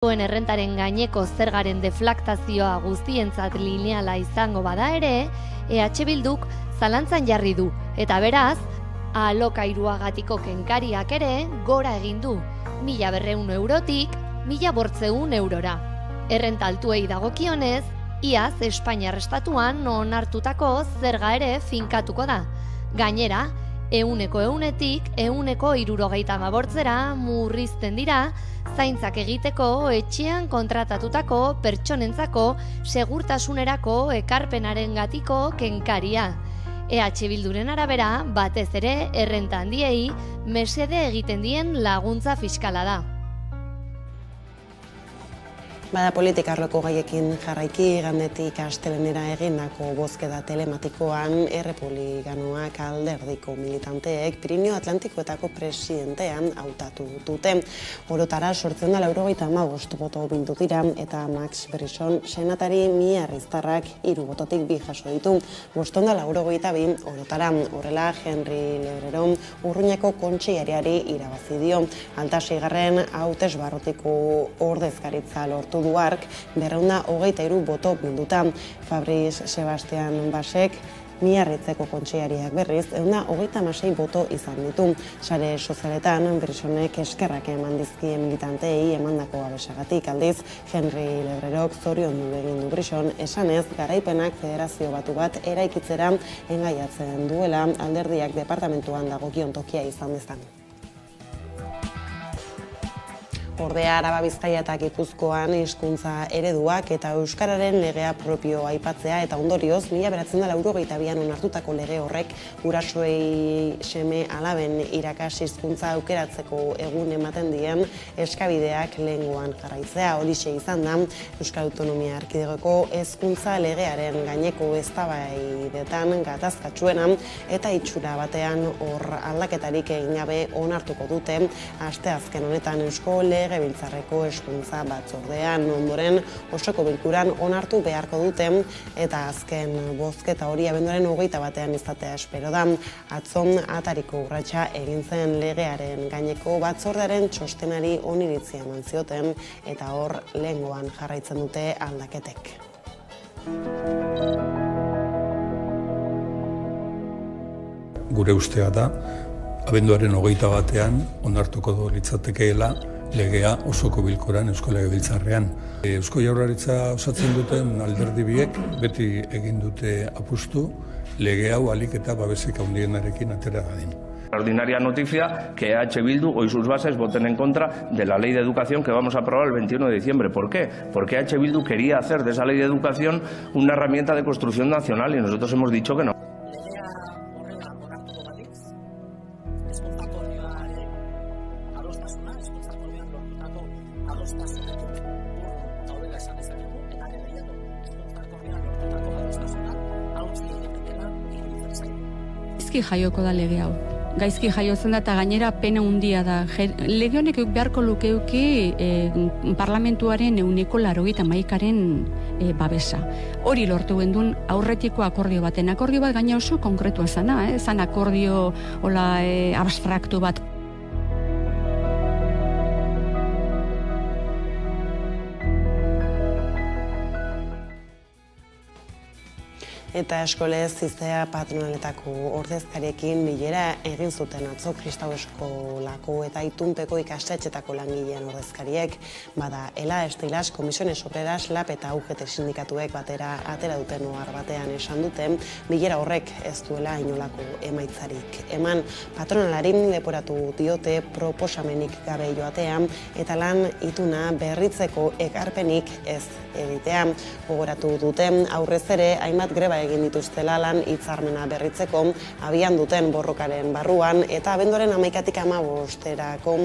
Errentaren gaineko zergaren deflaktazioa guztientzat lineala izango bada ere, EH Bilduk zalantzan jarri du, eta beraz, alokairuagatiko kenkariak ere gora egin du, 1.200 eurotik 1.800 eurora. Errenta altuei dagokionez, iaz Espainiar estatuan onartutako zerga ere finkatuko da. Gainera, 100-etik 170 murrizten dira, zaintzak egiteko etxean kontratatutako pertsonentzako segurtasunerako ekarpenarengatiko kenkaria. EH Bilduren arabera, batez ere errenta handiei mesede egiten dien laguntza fiskala da. Bada politika arloko gaiekin jarraiki, igandetik astelenera egindako bozketa telematikoan errepublikanoak alderdiko militanteek Pirinio Atlantikoetako presidentean hautatu dute. Orotara 895 boto bildu dira eta Max Brisson senatari miarriztarrak 3 bototik 2 jaso ditu. 592 orotara. Horrela Henry Lebreron Urruñako kontseilariari irabazi dio. Alta-seigarren hautesbarrotiko ordezkaritza lortu du hark 223 boto bilduta. Fabrice Sebastian Basek Miarritzeko kontseilariak berriz 136 boto izan ditu. Sare sozialetan Brissonek eskerrak eman dizkie militantei emandako babesagatik. Aldiz, Henry Lebrerok zoriondu egin du Brisson esanez garaipenak federazio batu bat eraikitzera engaiatzen duela alderdiak departamentuan dagokion tokia izan dezan. Ordea Araba, Bizkaia eta Gipuzkoan hizkuntza ereduak eta euskararen legea propio aipatzea eta ondorioz 1992an onartutako lege horrek gurasoei seme alaben irakas hizkuntza aukeratzeko egun ematen dien eskabideak lehengoan jarraitzea. Horixe izan da Euskal Autonomia Erkidegoko hezkuntza legearen gaineko eztabaidetan gatazkatsuena eta itxura batean hor aldaketarik egin gabe onartuko dute asteazken honetan Eusko Legebiltzarreko hezkuntza batzordean. Ondoren osoko bilkuran onartu beharko dute eta azken bozketa hori abenduaren 21ean izatea espero da. Atzon atariko urratsa egin zen legearen gaineko batzordearen txostenari oniritzia eman zioten eta hor lehengoan jarraitzen dute aldaketek. Gure ustea da, abenduaren 21ean onartuko litzatekeela legea osoko bilkuran Eusko Legebiltzarrean. Eusko Jaurlaritza osatzen duten alderdi biek beti egin dute apustu lege hau ahalik eta babesik handienarekin atera dadin. Ordinaria noticia que EH Bildu hoy sus bases voten en contra de la ley de educación que vamos a aprobar el 21 de diciembre. ¿Por qué? Porque EH Bildu quería hacer de esa ley de educación una herramienta de construcción nacional y nosotros hemos dicho que no. Gaizki jaioko da lege hau. Gaizki jaiotzen da eta gainera pena handia da. Lege honek beharko lukeuki parlamentuaren 181aren babesa. Hori lortu gendun aurretiko akordio baten. Akordio bat gaina oso konkretua zana, zan akordio abstraktu bat. Eta eskolez ziztea patronaletako ordezkariekin bilera egin zuten atzo Kristau Eskolako eta Itunpeko ikastetxetako langileen ordezkariek. Bada, ELA, Estilas, Komisiones Obreras, LAP eta UGT sindikatuek batera atera duten ohar batean esan duten, bilera horrek ez duela inolako emaitzarik eman. Patronalarin leporatu diote proposamenik gabe joatean eta lan ituna berritzeko ekarpenik ez egitea. Gogoratu duten aurrez ere hainbat greba egin dituztela lan hitzarmena berritzeko abian duten borrokaren barruan eta abenduaren 11tik 15erako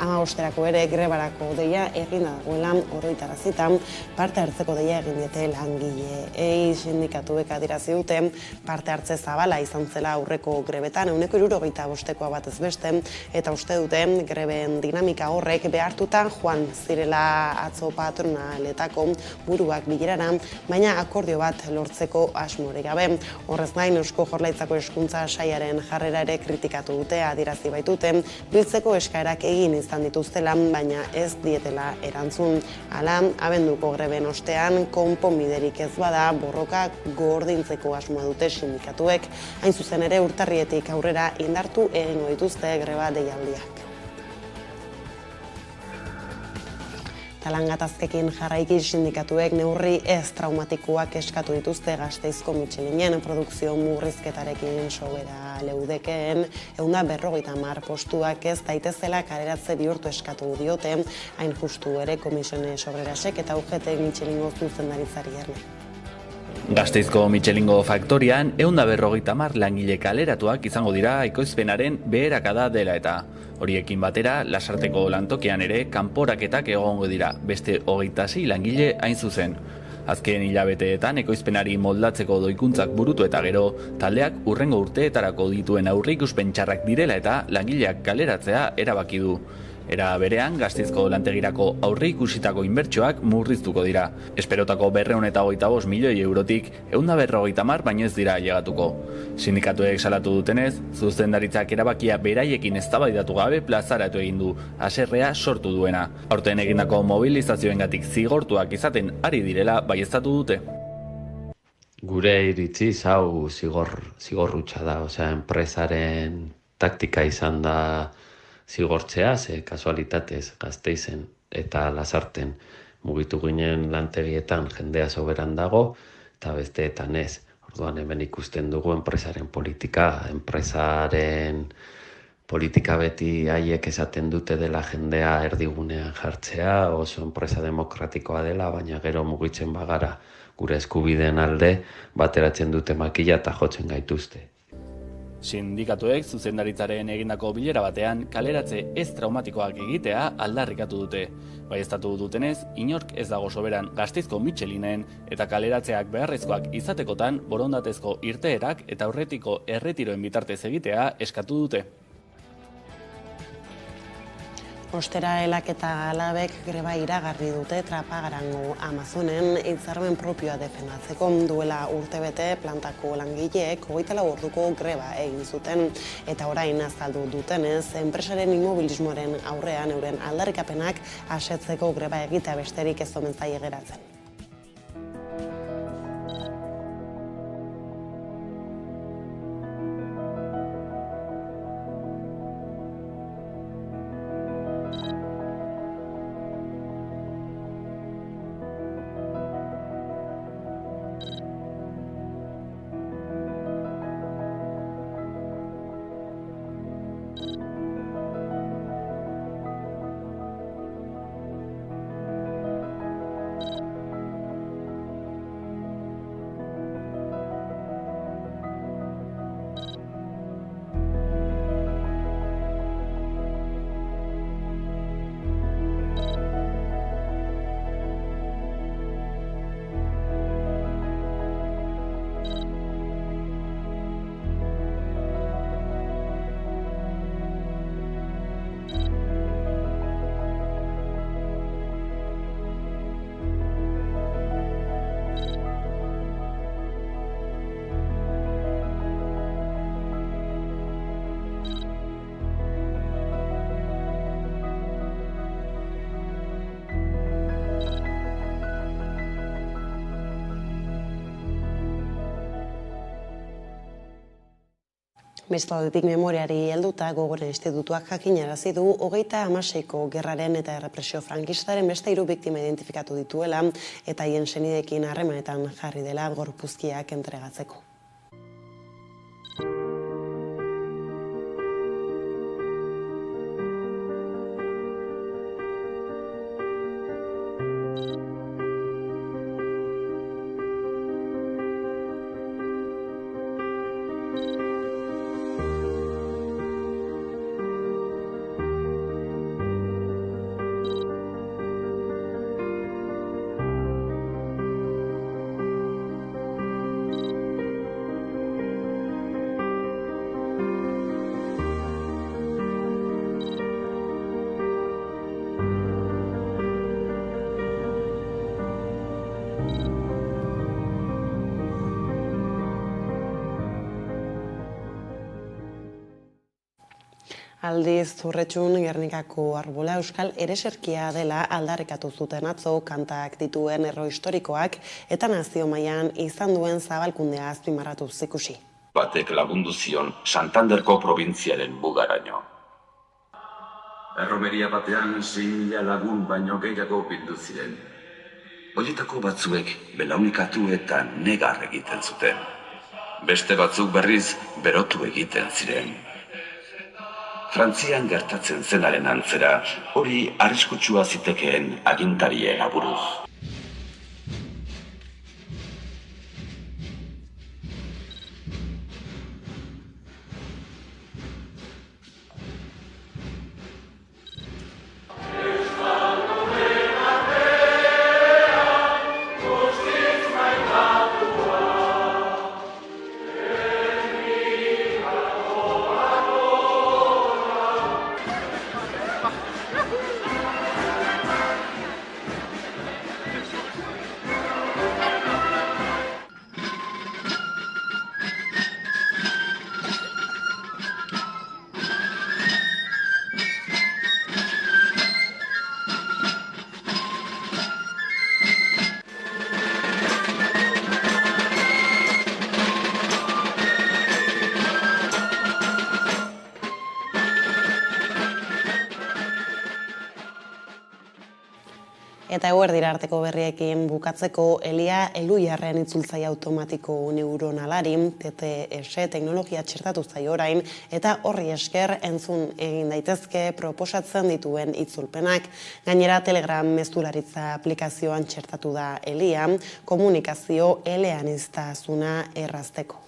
amabosterako ere grebarako deia egin dagoela oroitarazita parte hartzeko deia egin diete langileei. Sindikatuek adierazi dute parte hartze zabala izan zela aurreko grebetan 165koa batez beste eta uste dute greben dinamika horrek behartuta joan zirela atzo patronaletako buruak bilerara, baina akordio bat lortzeko asmorik gabe. Horrez gain Eusko Jaurlaritzako hezkuntza sailaren jarrera ere kritikatu dute, adierazi baitute biltzeko eskaerak egin izan izan dituztela, baina ez dietela erantzun. Hala, abenduko greben ostean, konponbiderik ez bada, borroka gordintzeko asmoa dute sindikatuek, hain zuzen ere urtarrietik aurrera indartu egingo dituzte greba deialdiak. Lan gatazkekin jarraiki sindikatuek neurri ez traumatikoak eskatu dituzte Gasteizko Michelinen produkzio murrizketarekin sobera leudekeen 150 postuak ez daitezela kaleratze bihurtu eskatu diote, hain justu ere Komisiones Obrerasek eta UGT Michelingo zuzendaritzari erne. Gasteizko Michelingo faktorian 150 langile kaleratuak izango dira ekoizpenaren beherakada dela eta. Horiekin batera, Lasarteko lantokian ere kanporaketak egongo dira, beste 26 langile hain zuzen. Azken hilabeteetan ekoizpenari moldatzeko doikuntzak burutu eta gero, taldeak hurrengo urteetarako dituen aurreikuspen txarrak direla eta langileak kaleratzea erabaki du. Era berean, Gasteizko lantegirako aurreikusitako inbertsioak murriztuko dira. Esperotako 225 milioi eurotik 150 baino ez dira ailegatuko. Sindikatuek salatu dutenez, zuzendaritzak erabakia beraiekin eztabaidatu gabe plazaratu egin du, haserrea sortu duena. Aurten egindako mobilizazioengatik zigortuak izaten ari direla baieztatu dute. Gure iritziz hau zigorrutxa da, enpresaren taktika izan da zigortzea, ze kasualitatez Gasteizen eta Lasarten mugitu ginen lantegietan jendea soberan dago, eta besteetan ez. Orduan hemen ikusten dugu enpresaren politika beti haiek esaten dute dela jendea erdigunean jartzea, oso enpresa demokratikoa dela, baina gero mugitzen bagara gure eskubideen alde, bateratzen dute makila eta jotzen gaituzte. Sindikatuek zuzendaritzaren egindako bilera batean kaleratze ez traumatikoak egitea aldarrikatu dute. Baieztatu dutenez, inork ez dago soberan Gasteizko Michelinen eta kaleratzeak beharrezkoak izatekotan borondatezko irteerak eta aurretiko erretiroen bitartez egitea eskatu dute. Ostera Elak eta Alabek greba iragarri dute Trapagarango Amazonen hitzarmen propioa defendatzeko. Duela urtebete plantako langileek 24 orduko greba egin zuten eta orain azaldu dutenez enpresaren immobilismoaren aurrean euren aldarrikapenak asetzeko greba egitea besterik ez omen zaie geratzen. Bestaldetik memoriari helduta Gogora Institutuak jakinarazi du 36ko gerraren eta errepresio frankistaren beste 3 biktima identifikatu dituela eta haien senideekin harremanetan jarri dela gorpuzkiak entregatzeko. Aldiz, Zurretxun Gernikako Arbola Euskal ereserkia dela aldarrikatu zuten atzo kantak dituen erro historikoak eta nazio mailan izan duen zabalkundea azpimarratu zikusi. Batek lagundu zion Santanderko probintziaren mugaraino. Erromeria batean 6.000 lagun baino gehiago bildu ziren. Horietako batzuek belaunikatu eta negar egiten zuten. Beste batzuk berriz berotu egiten ziren. Frantzian gertatzen zenaren antzera, hori arriskutsua zitekeen agintarien aburuz. Eta eguerdira arteko berriekin bukatzeko Elia Elujarren itzultzaile automatiko neuronalari TTS teknologia txertatu zaio orain eta horri esker entzun egin daitezke proposatzen dituen itzulpenak. Gainera Telegram mezularitza aplikazioan txertatu da Elia komunikazio eleaniztasuna errazteko.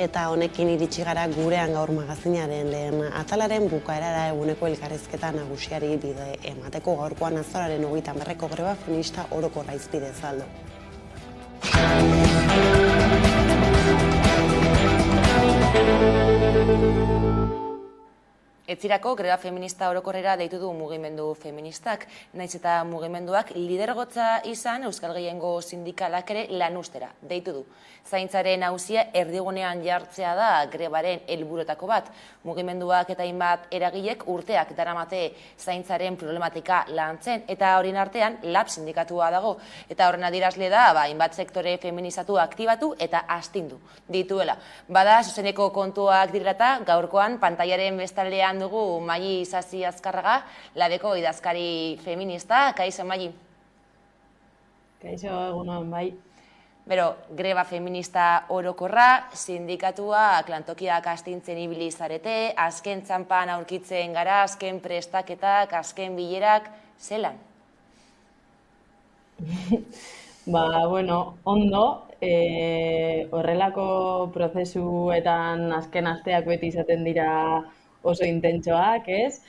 Eta honekin iritsi gara gurean gaur magazinaren lehen atalaren bukaerara eguneko elkarrizketa nagusiari bide emateko gaurkoan azararen 30 greba feminista orokorra hizpide zaldo. Etzirako greba feminista orokorrera deitu du mugimendu feministak, naiz eta mugimenduak lidergotza izan Euskal Gehiengo sindikalak ere lanustera deitu du. Zaintzaren auzia erdigunean jartzea da grebaren helburuetako bat. Mugimenduak eta hainbat eragilek urteak daramate zaintzaren problematika lantzen eta horien artean LAB sindikatua dago. Eta horren adierazle da hainbat sektore feminizatu aktibatu eta astindu dituela. Bada zuzeneko kontuak direlata gaurkoan pantailaren bestaldean dugu Maili Isasi Azkarraga, Labeko idazkari feminista. Kaixo, Maili? Kaixo, egunon, bai. Bero, greba feminista orokorra, sindikatuak lantokiak astintzen ibili zarete, azken txanpan aurkitzen gara, azken prestaketak, azken bilerak, zelan? Bueno, ondo, horrelako prozesuetan azken asteak beti izaten dira oso intentsoak, ez?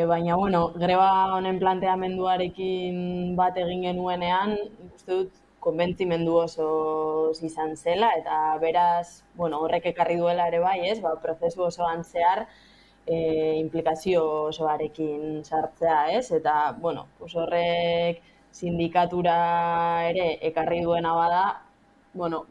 Baina, bueno, greba honen planteamenduarekin bat egin genuenean, uste dut, konbentzimendu oso izan zela, eta beraz, bueno, horrek ekarri duela ere bai, ez? Prozesu osoan zehar implikazio osoarekin sartzea, ez? Eta, bueno, horrek sindikatura ere ekarri duena bada, bueno,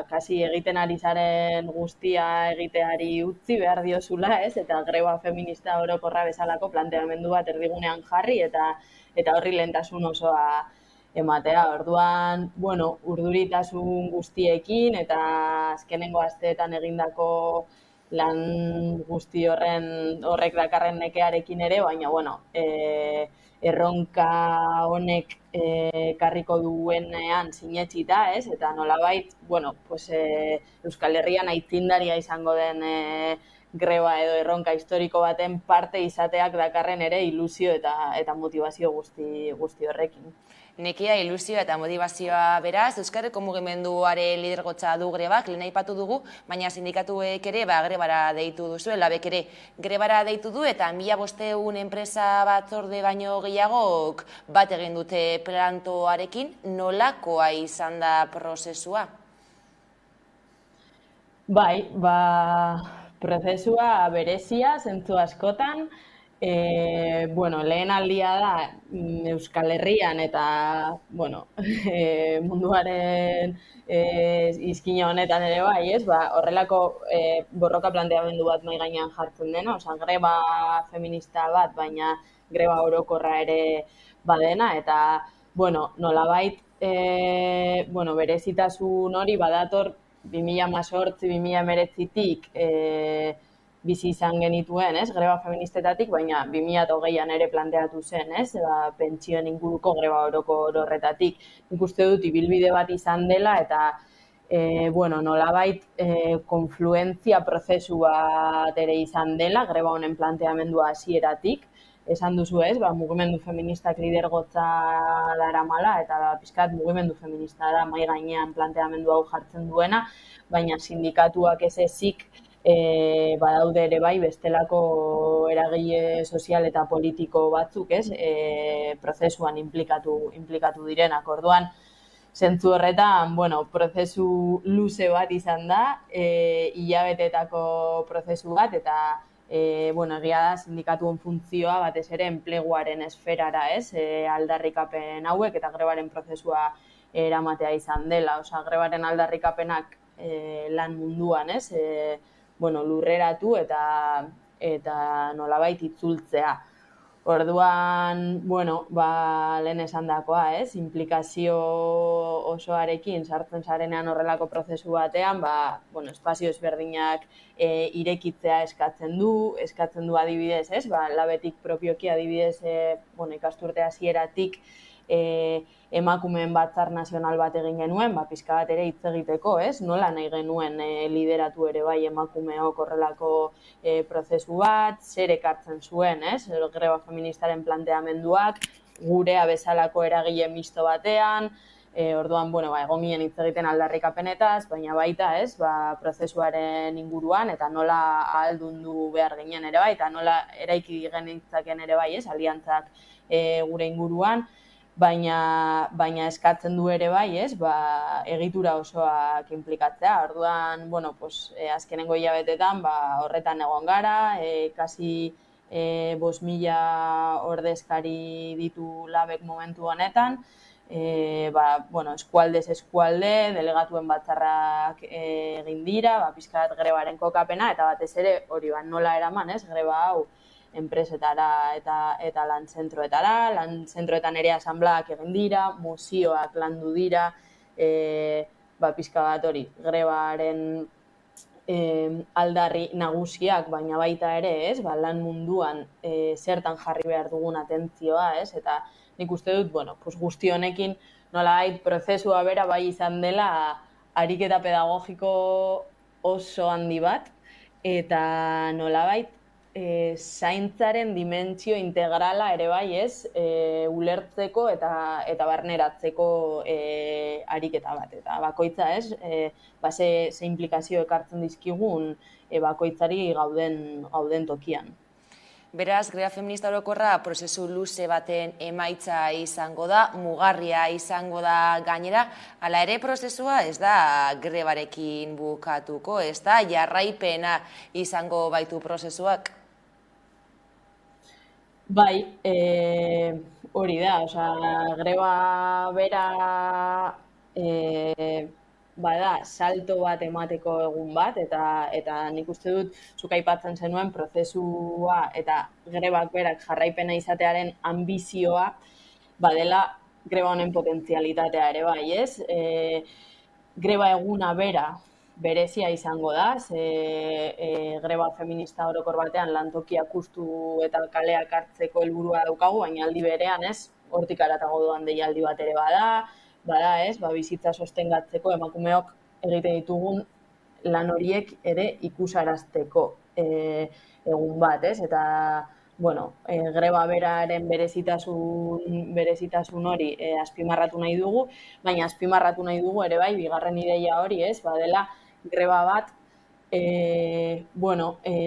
kasi egiten ari zaren guztia egiteari utzi behar diozula, ez? Eta greba feminista orokorra bezalako planteamendu bat erdigunean jarri eta horri lehentasun osoa ematea. Orduan, bueno, urduritasun guztiekin eta azkenengo asteetan egindako lan guzti horrek dakarren nekearekin ere, baina, bueno, erronka honek karriko duenean sinetsita, ez? Eta nolabait, bueno, pues, Euskal Herrian aitzindaria izango den greba edo erronka historiko baten parte izateak dakarren ere ilusio eta motivazio guzti horrekin. Nekea, ilusioa eta motivazioa beraz, Euskal Herriko mugimenduaren lidergotza du grebak, lehen aipatu dugu, baina sindikatuek ere grebara deitu duzu, labek ere grebara deitu du, eta 1500 enpresa batzorde baino gehiagok bat egin dute plantoarekin, nolakoa izan da prozesua? Bai, prozesua berezia, zentzu askotan, lehen aldia da Euskal Herrian eta munduaren izkina honetan ere bai, ez? Horrelako borroka planteamendu bat mahai gainean jartzen dena, greba feminista bat, baina greba orokorra ere badena, eta nolabait berezitasun hori badator 2018-2019tik bizi izan genituen, ez, greba feministetatik, baina 2020an ere planteatu zen, ez, pentsioen inguruko greba orokor horretatik. Nik uste dut ibilbide bat izan dela eta nolabait konfluentzia prozesu bat ere izan dela, greba honen planteamendua hasieratik. Esan duzu, ez, mugimendu feministak lidergotza daramala eta pixkat mugimendu feminista da mahai gainean planteamendu hau jartzen duena, baina sindikatuak ez ezik badaude ere bai bestelako eragile sozial eta politiko batzuk, ez, prozesuan implikatu direnak. Orduan, zentzu horretan, prozesu luze bat izan da, hilabetetako prozesu bat, eta egia da sindikatuen funtzioa batez ere enpleguaren esferara, ez, aldarrikapen hauek eta grebaren prozesua eramatea izan dela. Grebaren aldarrikapenak lan munduan, ez, lurreratu eta nolabait itzultzea. Orduan, lehen esandakoa, ez, implikazio osoarekin sartzen zarenean horrelako prozesu batean, espazio ezberdinak irekitzea eskatzen du adibidez, ez, labetik propioki adibidez, ikasturte hasieratik emakumeen batzar nazional bat egin genuen, pixka bat ere hitz egiteko, ez? Nola nahi genuen lideratu ere bai emakumeok horrelako prozesu bat, zer ekartzen zuen, ez? Greba feministaren planteamenduak, gurea bezalako eragile misto batean, orduan, egon ginen hitz egiten aldarrikapenetaz, baina baita, ez? Prozesuaren inguruan, eta nola ahaldundu behar ginen ere bai, eta nola eraiki genitzaken ere bai, ez? Aliantzak gure inguruan, baina eskatzen du ere bai, ez, egitura osoak implikatzea. Orduan, azkenengo hilabetetan horretan egon gara, kasi 5.000 ordezkari ditu labek momentu honetan, eskualdez eskualde, delegatuen batzarrak egin dira, pixka bat grebaren kokapena, eta batez ere hori nola eraman, ez, greba hau, enpresetara eta lan-zentroetara, lan-zentroetan ere asanblaak egin dira, mozioak landu dira, pixka bat hori, grebaren aldarri nagusiak, baina baita ere, ez, lan munduan zertan jarri behar dugun atentzioa, ez, eta nik uste dut, guzti honekin nolabait prozesua bera bai izan dela ariketa pedagogiko oso handi bat, eta nolabait zaintzaren dimentsio integrala ere bai, ez, ulertzeko eta barneratzeko ariketa bat. Eta bakoitza, ez, ze implikazio ekartzen dizkigun bakoitzari gauden tokian. Beraz, greba feminista orokorra prozesu luze baten emaitza izango da, mugarria izango da gainera, hala ere prozesua ez da grebarekin bukatuko, ez da jarraipena izango baitu prozesuak? Bai, hori da, greba bera bada salto bat emateko egun bat, eta nik uste dut zuk aipatzen zenuen prozesua eta grebak berak jarraipena izatearen ambizioa badela greba honen potentzialitatea ere bai, ez? Greba eguna bera berezia izango da, greba feminista orokor batean lantokiak hustu eta kaleak hartzeko helburua daukagu, baina aldi berean, hortik haratago doan deialdi bat ere bada, bizitza sostengatzeko emakumeok egiten ditugun lan horiek ere ikusarazteko egun bat, eta greba beraren berezitasun hori azpimarratu nahi dugu, baina azpimarratu nahi dugu ere bai, bigarren ideia hori, badela greba bat,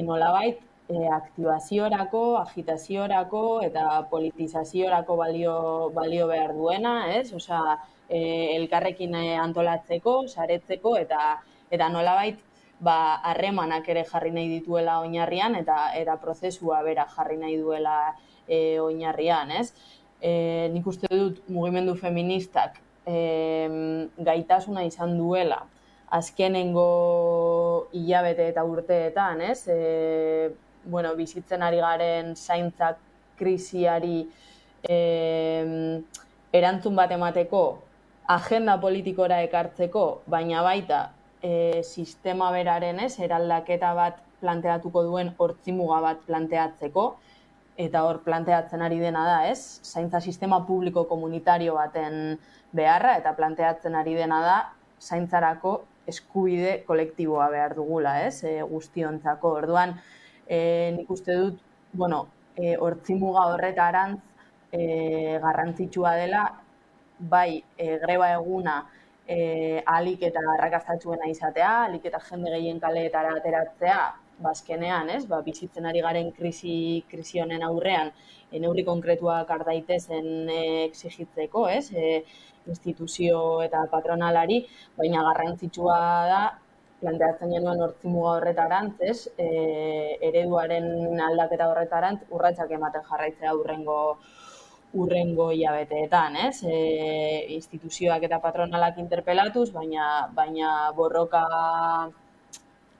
nolabait, aktibaziorako, agitaziorako eta politizaziorako balio behar duena, osea, elkarrekin antolatzeko, saretzeko eta nolabait harremanak ere jarri nahi dituela oinarrian eta prozesua bera jarri nahi duela oinarrian, Nik uste dut mugimendu feministak gaitasuna izan duela azkenengo hilabete eta urteetan, bizitzen ari garen zaintza krisiari erantzun bat emateko, agenda politikora ekartzeko, baina baita sistema beraren eraldaketa bat planteatuko duen ortzimuga bat planteatzeko, eta hor planteatzen ari dena da, zaintza sistema publiko komunitario baten beharra, eta planteatzen ari dena da zaintzarako eskubide kolektiboa behar dugula, guztiontzako. Orduan, nik uste dut, ortzimuga horretarantz garrantzitsua dela, bai greba eguna ahalik eta arrakastatsuena izatea, ahalik eta jende gehien kaleetara ateratzea, bazkenean, bizitzen ari garen krisi honen aurrean, neurri konkretuak har daitezen exigitzeko, instituzio eta patronalari, baina garrantzitsua da, planteatzen genuen ortzimuga horretarantz, ereduaren aldaketa horretarantz, urratsak ematen jarraitzea urrengo hilabeteetan, instituzioak eta patronalak interpelatuz, baina borroka,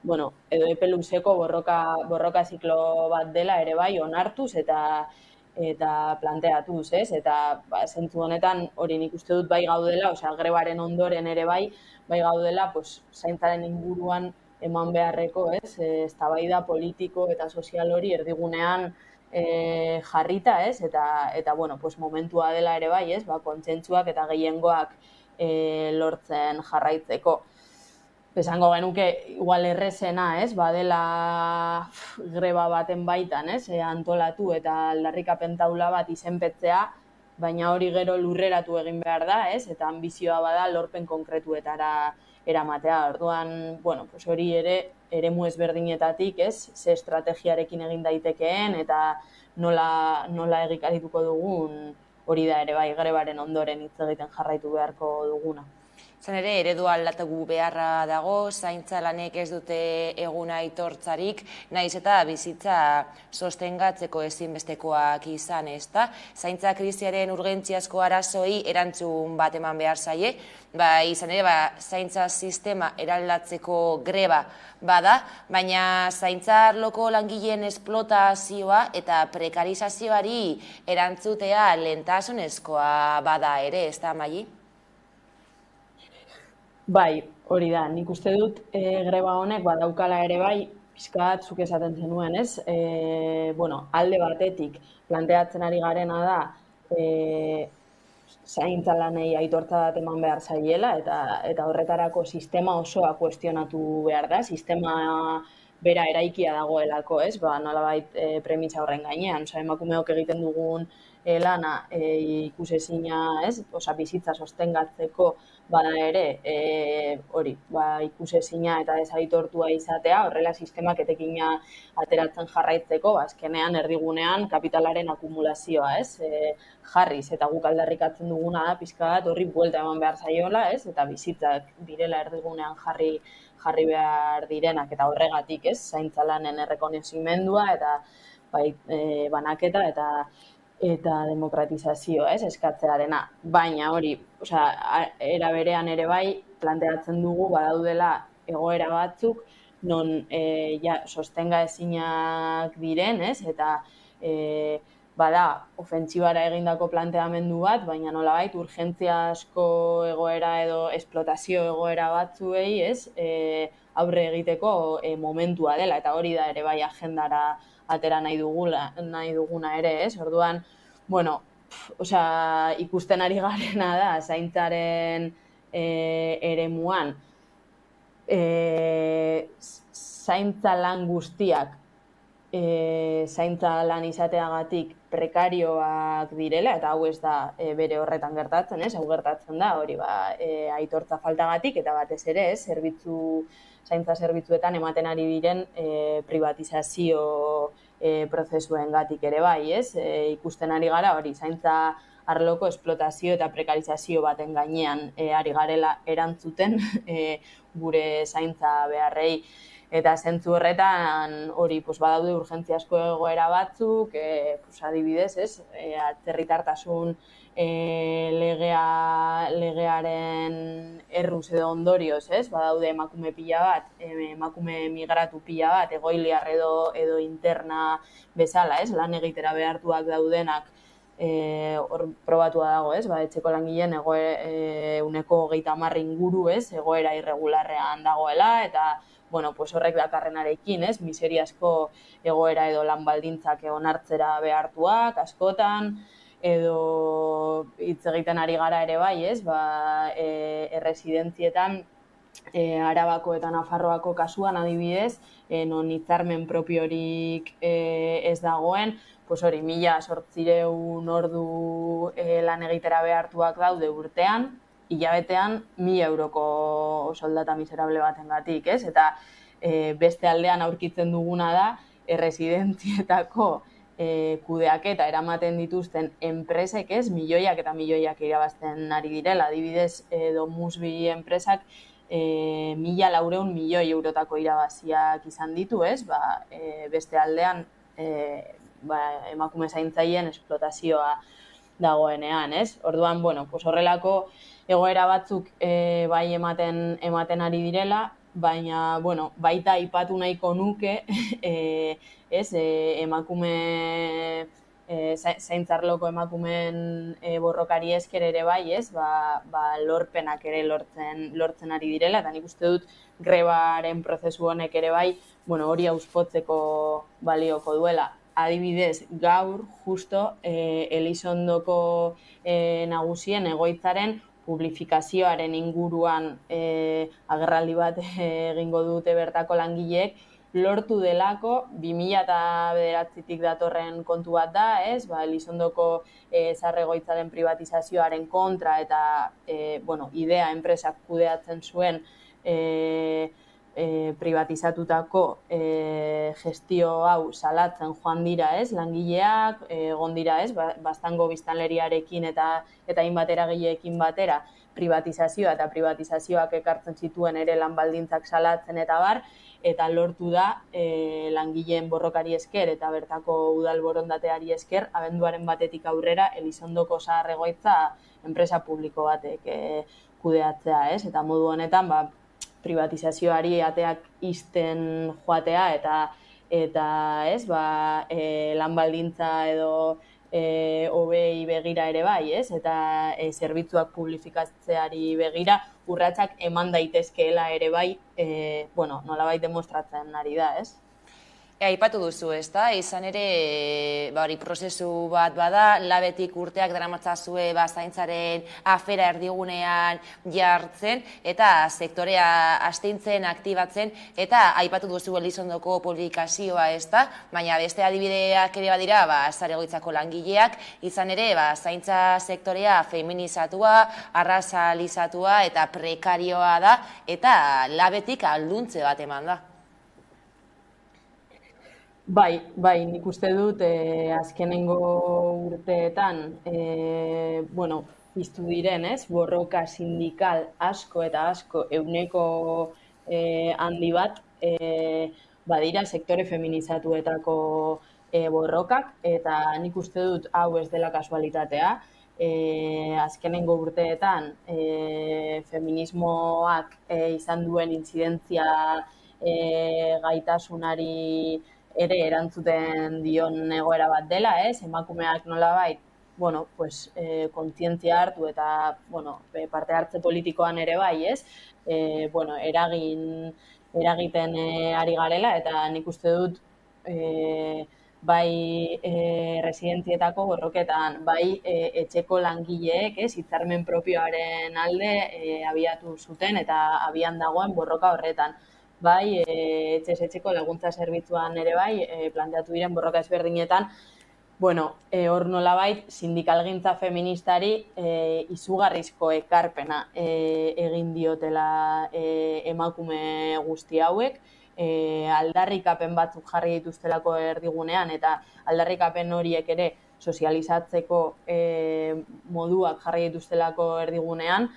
edo epe luzeko borroka ziklo bat dela ere bai onartuz eta planteatuz, eta zentzu honetan hori nik uste dut bai gaudela, osea grebaren ondoren ere bai gaudela, zaintzaren inguruan eman beharreko, eztabaida politiko eta sozial hori erdigunean jarrita, eta momentua dela ere bai, kontsentsuak eta gehiengoak lortzen jarraitzeko. Esango genuke igual errezena, badela greba baten baitan, antolatu eta aldarrikapen taula bat izenpetzea, baina hori gero lurreratu egin behar da, eta ambizioa bada lorpen konkretuetara eramatea. Orduan, hori ere eremu ezberdinetatik, ze estrategiarekin egin daitekeen eta nola egikarituko dugun, hori da ere bai grebaren ondoren hitz egiten jarraitu beharko duguna. Zan ere, eredua aldatu beharra dago, zaintza lanek ez dute eguna aitortzarik, nahiz eta bizitza sostengatzeko ezinbestekoak izan, ezta? Zaintza krisiaren urgentziazko arazoi erantzun bat eman behar zaie, izan ere, zaintza sistema eraldatzeko greba bada, baina zaintza arloko langileen esplotazioa eta prekarizazioari erantzutea lehentasunezkoa bada ere, ezta, Maili? Bai, hori da, nik uste dut greba honek badaukala ere bai, pixka bat zuk esaten zenuen, alde batetik planteatzen ari garena da zaintza lanei aitortza bat eman behar zaiela eta horretarako sistema osoa kuestionatu behar da, sistema bera eraikia dagoelako, nolabait premisa horren gainean, emakumeok egiten dugun lana ikusezina, bizitza sostengatzeko bada ere, ikusezina eta desaitortua izatea, horrela sistemak etekina ateratzen jarraitzeko, azkenean erdigunean kapitalaren akumulazioa, jarriz, eta guk aldarrikatzen duguna da, pixka bat horri buelta eman behar zaiola, eta bizitzak direla erdigunean jarri behar direnak, eta horregatik, zaintza lanen errekonozimendua, eta banaketa, eta demokratizazioa, eskatzearena. Baina hori, era berean ere bai, planteatzen dugu badaudela egoera batzuk, non sostenga ezinak diren, eta bada ofentsibara egindako planteamendu bat, baina nolabait urgentziasko egoera edo esplotazio egoera batzuei, aurre egiteko momentua dela, eta hori da ere bai agendara atera nahi duguna ere, Orduan, bueno, ikusten ari garena da, zaintzaren eremuan, zaintza lan guztiak zaintza lan izateagatik prekarioak direla, eta hau ez da bere horretan gertatzen, hau gertatzen da, hori aitortza faltagatik, eta batez ere, zaintza zerbitzuetan ematen ari diren privatizazio prozesuengatik ere bai, ikusten ari gara, hori zaintza arloko esplotazio eta prekarizazio baten gainean ari garela erantzuten gure zaintza beharrei. Eta zentzu horretan hori badaude urgentziasko egoera batzuk, adibidez, atzerritartasun legearen erruz edo ondorioz, badaude emakume pila bat, emakume migratu pila bat, egoiliar edo interna bezala, lan egitera behartuak daudenak, hor probatua dago, etxeko langileen ehuneko 30 inguru, egoera irregularrean dagoela, eta horrek dakarrenarekin, miseriazko egoera edo lan baldintzak onartzera behartuak, askotan, edo hitz egiten ari gara ere bai, erresidentzietan, Arabako eta Nafarroako kasuan adibidez, non hitzarmen propiorik ez dagoen, hori 1.800 ordu lan egitera behartuak daude urtean, hilabetean 1.000 euroko soldata miserable batengatik, eta beste aldean aurkitzen duguna da erresidentzietako kudeaketa eramaten dituzten enpresek, milioiak eta milioiak irabazten ari direla. Adibidez, Domusbi enpresak 1.400 milioi eurotako irabaziak izan ditu, beste aldean emakume zaintzaileen esplotazioa dagoenean, Orduan, horrelako egoera batzuk bai ematen ari direla, baina, baita aipatu nahiko nuke, emakume, zaintzarloko emakumeen borrokari esker ere bai, lorpenak ere lortzen ari direla, eta nik uste dut grebaren prozesu honek ere bai, hori hauspotzeko balioko duela. Adibidez, gaur, justo, Elizondoko nagusien egoitzaren publifikazioaren inguruan agerraldi bat egingo dute bertako langileek, lortu delako 2009tik datorren kontu bat da, Elizondoko zahar-egoitzaren privatizazioaren kontra eta idea enpresak kudeatzen zuen privatizatutako gestio hau salatzen joan dira, langileak, egon dira, Baztango biztanleriarekin eta hainbat eragileekin batera privatizazioa eta privatizazioak ekartzen zituen ere lan baldintzak salatzen eta bar, eta lortu da langileen borrokari esker eta bertako udal borondateari esker, abenduaren 1 aurrera Elizondoko zahar-egoitza enpresa publiko batek kudeatzea, eta modu honetan, privatizazioari ateak ixten joatea eta lan baldintza edo hobei begira ere bai, eta zerbitzuak publifikatzeari begira urratsak eman daitezkeela ere bai, nolabait demostratzen ari da, Aipatu duzu, izan ere, hori prozesu bat bada, labetik urteak daramatzazue zaintzaren afera erdigunean jartzen, eta sektorea astintzen, aktibatzen, eta aipatu duzu Elizondoko publikazioa, baina beste adibideak ere badira, zahar-egoitzako langileak, izan ere, zaintza sektorea feminizatua, arrazalizatua eta prekarioa da, eta labetik alduntze bat eman da. Bai, nik uste dut azkenengo urteetan, piztu diren, borroka sindikal asko eta asko ehuneko handi bat, badira sektore feminizatuetako borrokak, eta nik uste dut hau ez dela kasualitatea. Azkenengo urteetan feminismoak izan duen intzidentzia gaitasunari ere erantzuten dion egoera bat dela, emakumeak nolabait, kontzientzia hartu eta, parte hartze politikoan ere bai, eragiten ari garela, eta nik uste dut bai residentzietako borroketan, bai etxeko langileek, hitzarmen propioaren alde abiatu zuten eta abian dagoen borroka horretan. Bai, etxeko laguntza zerbitzuan ere bai, planteatu diren borroka ezberdinetan, hor nolabait sindikalgintza feministari izugarrizko ekarpena egin diotela emakume guzti hauek, aldarrikapen batzuk jarri dituztelako erdigunean, eta aldarrikapen horiek ere sozializatzeko moduak jarri dituztelako erdigunean,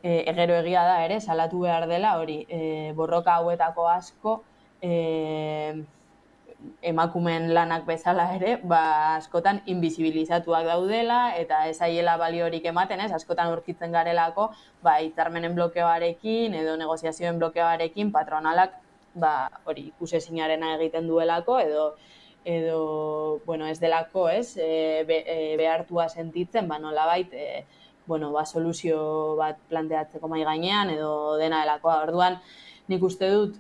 gero egia da ere, salatu behar dela hori, borroka hauetako asko, emakumeen lanak bezala ere, askotan invisibilizatuak daudela, eta ez aiela baliorik ematen, askotan aurkitzen garelako, hitzarmenen blokeoarekin edo negoziazioen blokeoarekin patronalak hori ikusezinarena egiten duelako, edo ez delako, behartua sentitzen, nolabait, soluzio bat planteatzeko mai gainean, edo dena delakoa. Orduan, nik uste dut,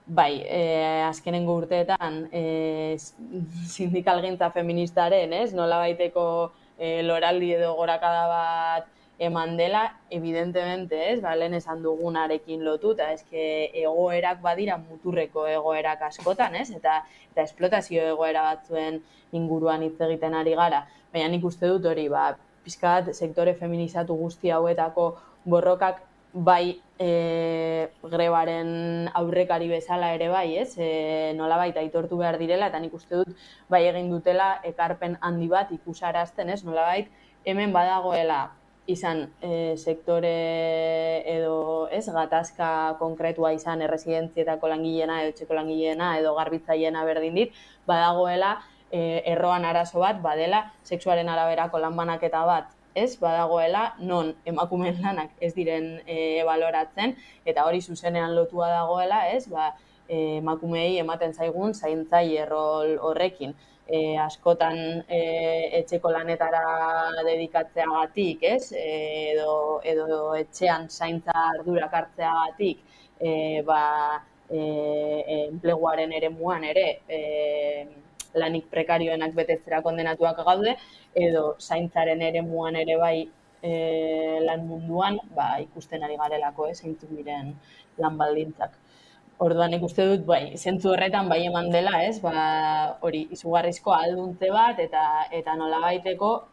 azkenengo urteetan sindikalgintza feministaren, nolabaiteko loraldi edo gorakada bat eman dela, evidentemente, lehen esan dugunarekin lotuta, egoerak badira muturreko egoerak askotan, eta esplotazio egoera batzuen inguruan hitz egiten ari gara. Baina nik uste dut hori, pixkat sektore feminizatu guzti hauetako borrokak bai grebaren aurrekari bezala ere bai, nolabait aitortu behar direla, eta nik uste dut bai egin dutela ekarpen handi bat ikusarazten, nolabait hemen badagoela izan sektore edo gatazka konkretua izan erresidentzietako langileena edo etxeko langileena edo garbitzaileena berdin dit, badagoela erroan arazo bat, badela sexuaren araberako lanbanaketa bat, badagoela non emakumeen lanak ez diren baloratzen, eta hori zuzenean lotua dagoela, emakumeei ematen zaigun zaintzaile rol horrekin. Askotan etxeko lanetara dedikatzeagatik, edo etxean zaintza ardurak hartzeagatik, enpleguaren eremuan ere lanik prekarioenak betetzera kondenatuak gaude, edo zaintzaren eremuan ere bai lan munduan ikusten ari garelako, zeintzuk diren lan baldintzak. Orduan ikuste dut, zentzu horretan bai eman dela, hori izugarrizko alduntze bat eta nolabaiteko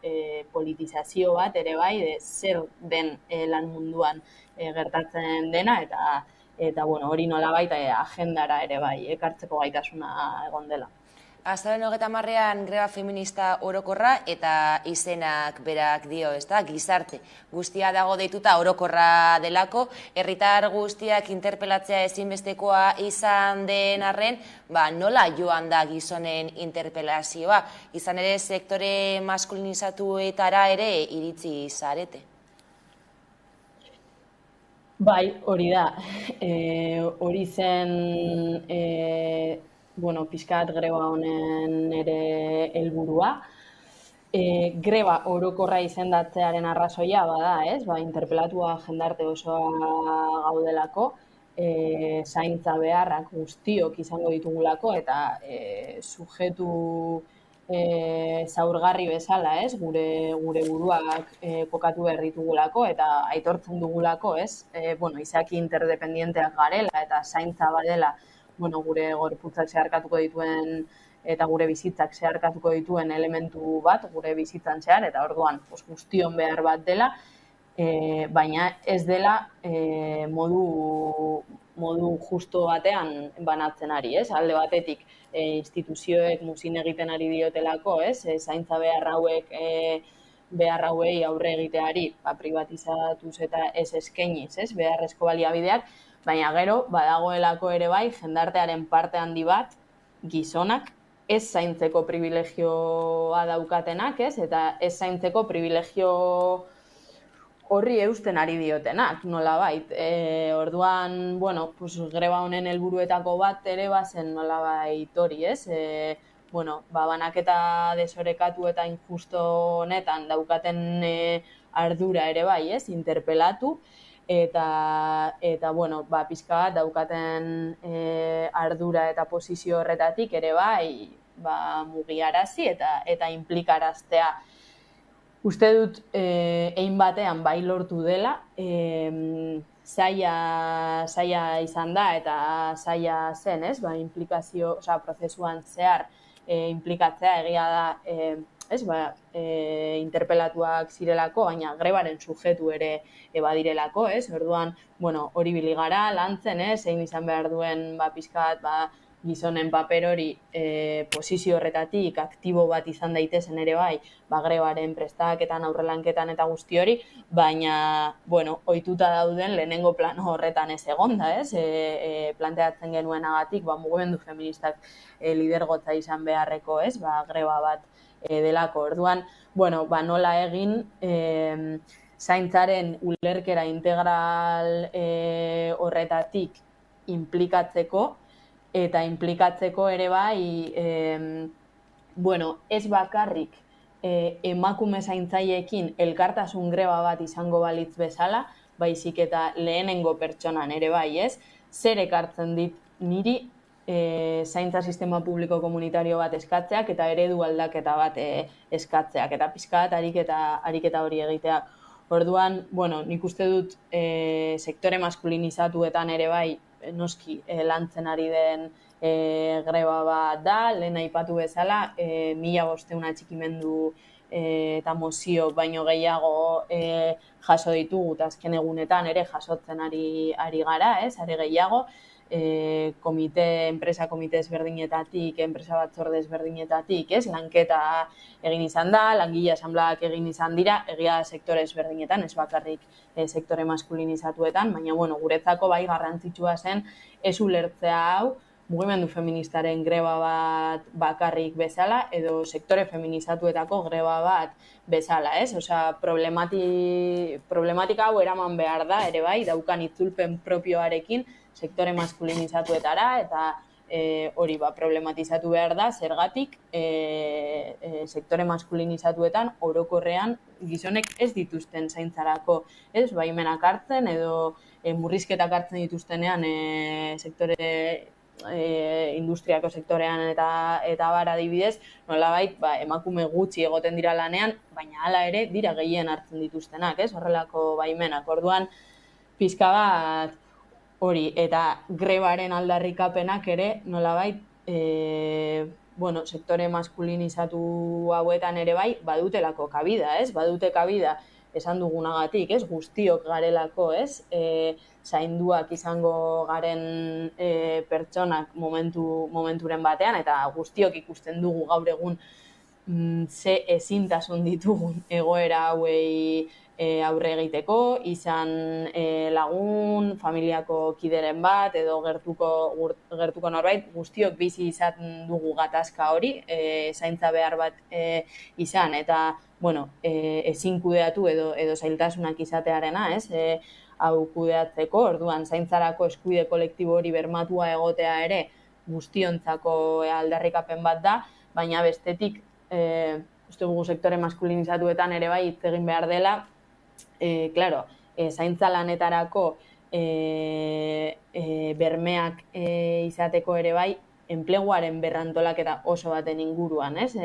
politizazio bat ere bai, zer den lan munduan gertatzen dena, eta hori nolabait agendara ere bai, ekartzeko gaitasuna egon dela. Azaroaren 30ean greba feminista orokorra eta izenak berak dio, gizarte guztia dago deituta orokorra delako, herritar guztiak interpelatzea ezinbestekoa izan den arren, nola joan da gizonen interpelazioa, izan ere sektore maskulinizatuetara ere iritsi zarete? Bai, hori da. Hori zen pixkat greba honen ere helburua. Greba orokorra izendatzearen arrazoia bada, interpelatua jendarte osoa gaudelako, zaintza beharrak guztiok izango ditugulako, eta sujetu zaurgarri bezala, gure buruak kokatu behar ditugulako, eta aitortzen dugulako, izaki interdependienteak garela, eta zaintza badela, gure gorputzak zeharkatuko dituen eta gure bizitzak zeharkatuko dituen elementu bat, gure bizitzan zehar, eta orduan guztion behar bat dela, baina ez dela modu justo batean banatzen ari, alde batetik instituzioek muzin egiten ari diotelako, zaintza behar hauei aurre egiteari privatizatuz eta ez eskainiz, beharrezko baliabideak, baina gero, badagoelako ere bai, jendartearen parte handi bat, gizonak, ez zaintzeko privilegioa daukatenak, eta ez zaintzeko privilegio horri eusten ari diotenak, nolabait. Orduan, bueno, pues, greba honen helburuetako bat ere bazen nolabait hori, ez? Banaketa desorekatu eta injusto honetan daukaten ardura ere bai, ez? Interpelatu, eta pixka bat daukaten ardura eta posizio horretatik ere bai, mugiarazi eta implikaraztea. Uste dut egin batean bai lortu dela, zaila izan da eta zaila zen, ez? Implikazio, prozesuan zehar implikatzea egia da, interpelatuak zirelako, baina grebaren sujetu ere badirelako, ez? Orduan, hori bili gara, lantzen, ez? Zein izan behar duen, pixkat, gizonen paper hori posizio horretatik aktibo bat izan daitezen ere bai, grebaren prestaketan, aurrelanketan eta guzti hori, baina, ohituta dauden lehenengo plano horretan ez egonda, ez? Planteatzen genuenagatik, mugimendu feministak lidergotza izan beharreko, ez? Greba bat delako. Orduan, nola egin zaintzaren ulerkera integral horretatik implikatzeko, eta implikatzeko ere bai, ez bakarrik emakume zaintzaileekin elkartasun greba bat izango balitz bezala, baizik eta lehenengo pertsonan ere bai, ez? Zer ekartzen dit niri zaintza sistema publiko komunitario bat eskatzeak eta eredu aldaketa bat eskatzeak, eta pixkat ariketa hori egitea. Orduan, nik uste dut sektore maskulinizatuetan ere bai, noski lantzen ari den greba bat da, lehen aipatu bezala, 1500 atxikimendu eta mozio baino gehiago jaso ditugu, eta azken egunetan ere jasotzen ari gara, are gehiago, enpresa komite ezberdinetatik, enpresa batzorde ezberdinetatik, lanketa egin izan da, langile asanbladak egin izan dira, egia sektore ezberdinetan, ez bakarrik sektore maskulinizatuetan, baina guretzako bai garrantzitsua zen ez ulertzea hau mugimendu feministaren greba bat bakarrik bezala edo sektore feminizatuetako greba bat bezala, ez? Osea, problematika hau eraman behar da, ere bai, daukan itzulpen propioarekin sektore maskulinizatuetara, eta hori problematizatu behar da, zergatik sektore maskulinizatuetan orokorrean gizonek ez dituzten zaintzarako, ez? Baimenak hartzen edo murrizketak hartzen dituztenean sektore industriako sektorean eta bar adibidez, nolabait emakume gutxi egoten dira lanean, baina hala ere dira gehien hartzen dituztenak, ez? Horrelako baimenak. Orduan, pixka bat hori, eta grebaren aldarrikapenak ere nolabait sektore maskulinizatu hauetan ere bai badutelako kabida, ez? Badute kabida esan dugunagatik, ez? Guztiok garelako, ez? Zainduak izango garen pertsonak momenturen batean, eta guztiok ikusten dugu gaur egun ze ezintasun ditugun egoera hauei aurre egiteko, izan lagun, familiako kideren bat, edo gertuko norbait, guztiok bizi izan dugu gatazka hori, zaintza behar bat izan, eta ezin kudeatu edo zailtasunak izatearena, ez? Hau kudeatzeko, orduan zaintzarako eskubide kolektibo hori bermatua egotea ere guztiontzako aldarrikapen bat da, baina bestetik uste dugu sektore maskulinizatuetan ere bai hitz egin behar dela, zaintza lanetarako bermeak izateko ere bai enpleguaren berrantolaketa oso baten inguruan, ez?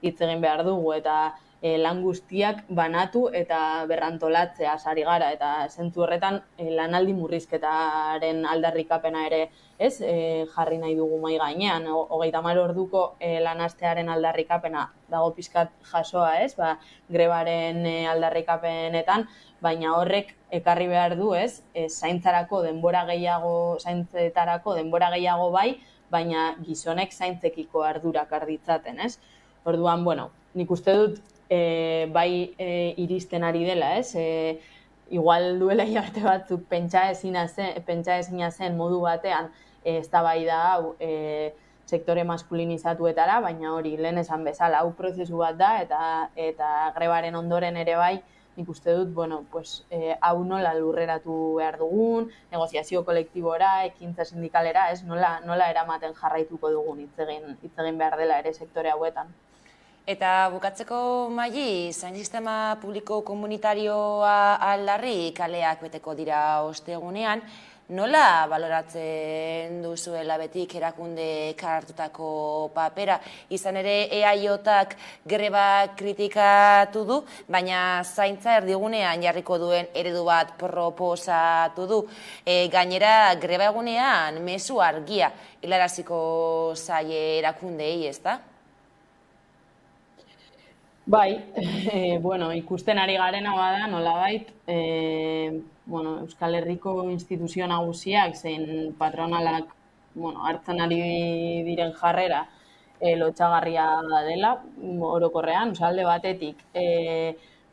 Hitz egin behar dugu eta lan guztiak banatu eta berrantolatzea sari gara, eta zentzu horretan lanaldi murrizketaren aldarrikapena ere ez jarri nahi dugu mai gainean. 30 orduko lanastearen aldarrikapena dago pixkat jasoa, ez? Grebaren aldarrikapenetan, baina horrek ekarri behar du, ez? Zaintzetarako denbora gehiago bai, baina gizonek zaintzekiko ardurak arditzaten, ez? Orduan, nik uste dut bai iristen ari dela, ez? Igual duela hilabete batzuk pentsa ezina zen modu batean eztabaida hau sektore maskulinizatuetara, baina hori lehen esan bezala, hau prozesu bat da, eta grebaren ondoren ere bai, nik uste dut, hau nola lurreratu behar dugun, negoziazio kolektibora, ekintza sindikalera, nola eramaten jarraituko dugun hitz egin behar dela ere sektore hauetan. Eta bukatzeko Maili, zain sistema publiko komunitarioa aldarri kaleak beteko dira ostegunean, nola baloratzen duzuela betik erakunde hartutako papera? Izan ere EAJak greba kritikatu du, baina zaintza erdigunean jarriko duen eredu bat proposatu du. Gainera, greba egunean mezu argia helaraziko zaie erakundei, ezta? Bai, ikusten ari garena bada, nolabait, Euskal Herriko instituzio nagusiak zein patronalak hartzen ari diren jarrera lotsagarria dela, orokorrean, alde batetik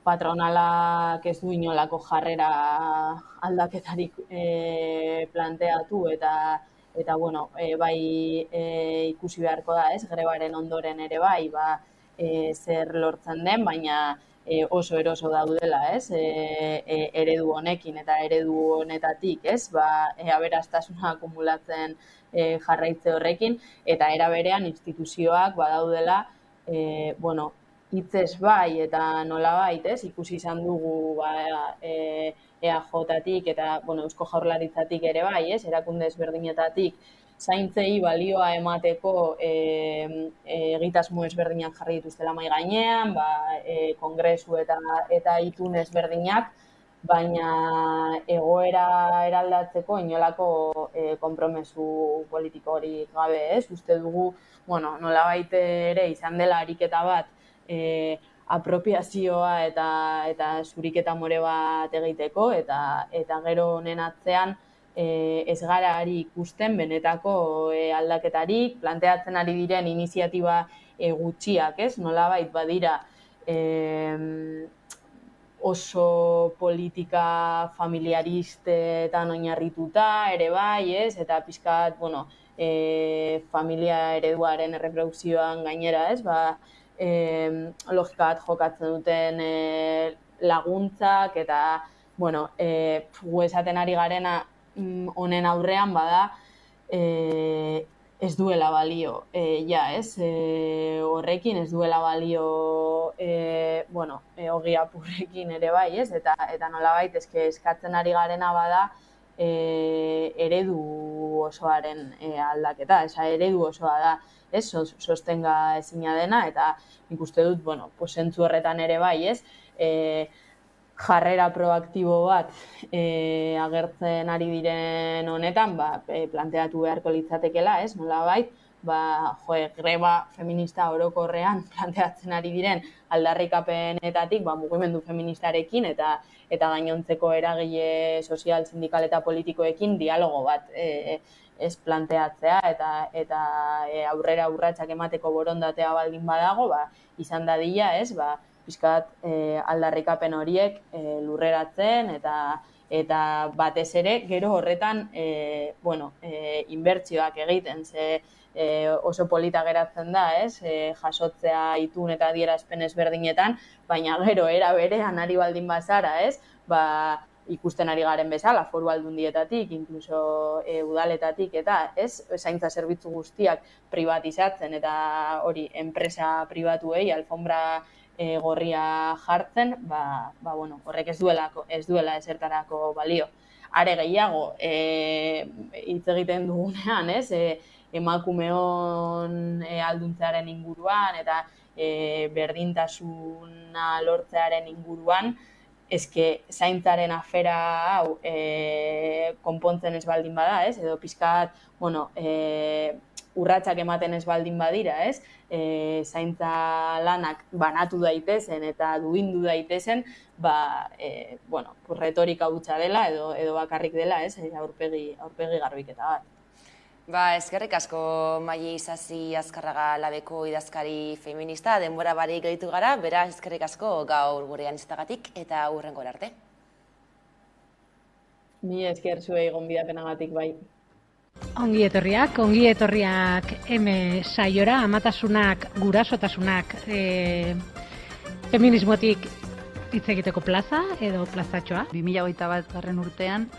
patronalak ez du inolako jarrera aldaketarik planteatu eta bai ikusi beharko da, grebaren ondoren ere bai, zer lortzen den, baina oso eroso daudela, eredu honekin eta eredu honetatik, aberastasuna akumulatzen jarraitze horrekin, eta era berean instituzioak badaudela, hitzez bai eta nolabait, ikusi izan dugu EAJtik eta Eusko Jaurlaritzatik ere bai, erakunde ezberdinetatik, zaintzei balioa emateko egitasmo ezberdinak jarri dituztela mahai gainean, kongresu eta itun ezberdinak, baina egoera eraldatzeko inolako konpromesu politiko hori gabe, uste dugu, nolabait ere izan dela ariketa bat apropiazioa eta zuriketa more bat egiteko, eta gero honen atzean ez gara ari ikusten benetako aldaketarik, planteatzen ari diren iniziatiba gutxiak, nolabait badira oso politika familiaristetan oinarrituta ere bai, eta pixkat, familia ereduaren erreprodukzioan gainera, logika bat jokatzen duten laguntzak, eta, esaten ari garena honen aurrean bada ez duela balio, horrekin ez duela balio Ogi Apurrekin ere bai, eta nolabait eskatzen ari garena bada eredu osoaren aldaketa, eredu osoa da, sostenga ezina dena, eta nik uste dut, zentzu horretan ere bai, jarrera proaktibo bat agertzen ari diren honetan, planteatu beharko litzatekela, nolabait, greba feminista orokorrean planteatzen ari diren aldarrikapenetatik mugimendu feministarekin eta gainontzeko eragile sozial, sindikal eta politikoekin dialogo bat ez planteatzea eta aurrera urratsak emateko borondatea baldin badago, izan dadila, pixkat aldarrikapen horiek lurreratzen eta batez ere gero horretan inbertsioak egiten, oso polita geratzen da, jasotzea itun eta adierazpen ezberdinetan, baina gero era berean ari baldin bazara, ikusten ari garen bezala, foru aldundietatik, inkluso udaletatik, eta zaintza zerbitzu guztiak privatizatzen eta hori enpresa pribatuei alfombra gorria jartzen, horrek ez duela ezertarako balio. Are gehiago, hitz egiten dugunean, emakumeon alduntzearen inguruan eta berdintasuna lortzearen inguruan, zaintzaren afera hau konpontzen ez baldin bada, edo pixkat, urratsak ematen ez baldin badira, zaintza lanak banatu daitezen eta duindu daitezen, retorika hutsa dela edo bakarrik dela, aurpegi garbiketa bat. Eskerrik asko Maili Isasi Azkarraga Labeko idazkari feminista, denbora barik gaitu gara, bera eskerrik asko gaur gurean izatagatik eta hurrengora arte. Mi esker zuei gonbidapenagatik bai. Ongi etorriak saiora, amatasunak, gurasotasunak, feminismotik hitz egiteko plaza edo plazatxoa. 2021 urtean,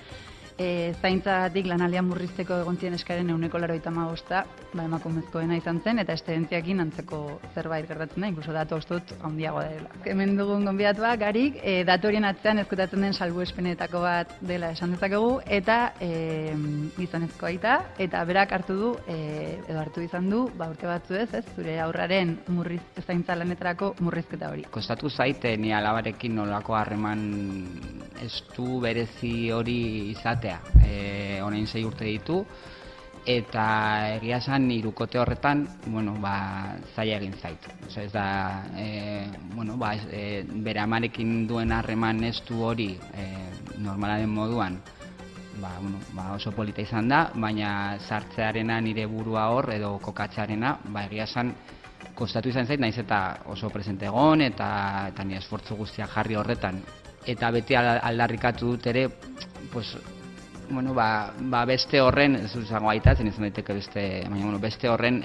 zaintzagatik lanaldian murrizteko egon ziren eskaren 85%, emakumezkoena izan zen, eta eszedentziakin antzeko zerbait gertatzen da, inkluso datu dut handiagoa dela. Hemen dugun gonbidatua Garik, datu horien atzean ezkutatzen den salbuespenetako bat dela esan dezakegu, eta gizonezkoa eta berak hartu du, edo hartu izan du, urte batzu ez, zure aurraren zaintza lanetarako murrizketa hori. Kostatu zaite ni alabarekin nolako harreman estu berezi hori izatea. Honein 6 urte ditu, eta egia esan hirukote horretan, zaila egin zait. Ez da, bere amarekin duen harreman estu hori normalaren moduan, oso polita izan da, baina sartzearena nire burua hor, edo kokatzearena, egia esan kostatu izan zait, naiz eta oso presente egon, eta nire esfortzu guztia jarri horretan. Eta beti aldarrikatu dut ere, beste horren, ez izango aitatzen izan daiteke beste horren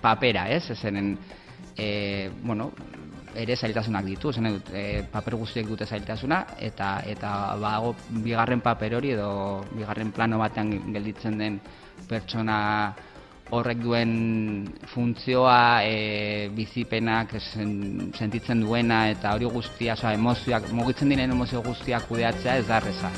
papera, ez? Zenen, ere zailtasunak ditu, paper guztiek dute zailtasuna, eta bago bigarren paper hori edo bigarren plano batean gelditzen den pertsona horrek duen funtzioa, bizipenak sentitzen duena, eta hori guztia, emozioak, mugitzen diren emozio guztiak kudeatzea ez da erreza.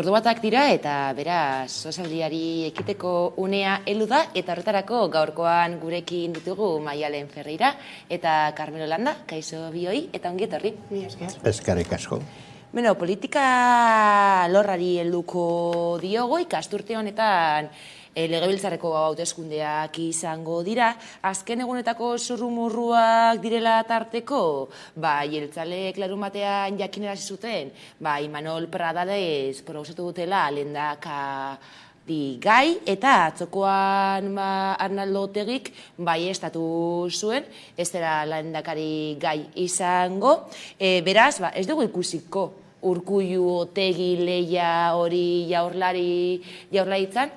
Ordu batak dira eta beraz sozialdiari ekiteko unea heldu da eta horretarako gaurkoan gurekin ditugu Maialen Ferreira eta Carmelo Landa, kaixo bioi eta ongi etorri. Eskerrik asko. Politika lorrari helduko diogu ikasturte honetan legebiltzarreko hauteskundeak izango dira, azken egunetako zurrumurruak direla tarteko, jeltzaleek larunbatean jakinarazi zuten, Imanol Pradales proposatu dutela lehendakari gai, eta atzokoan Arnaldo Otegik baieztatu zuen, ez dela lehendakari gai izango, beraz, ez dugu ikusiko Urkullu, Otegi, Leia hori jaurlaritzan,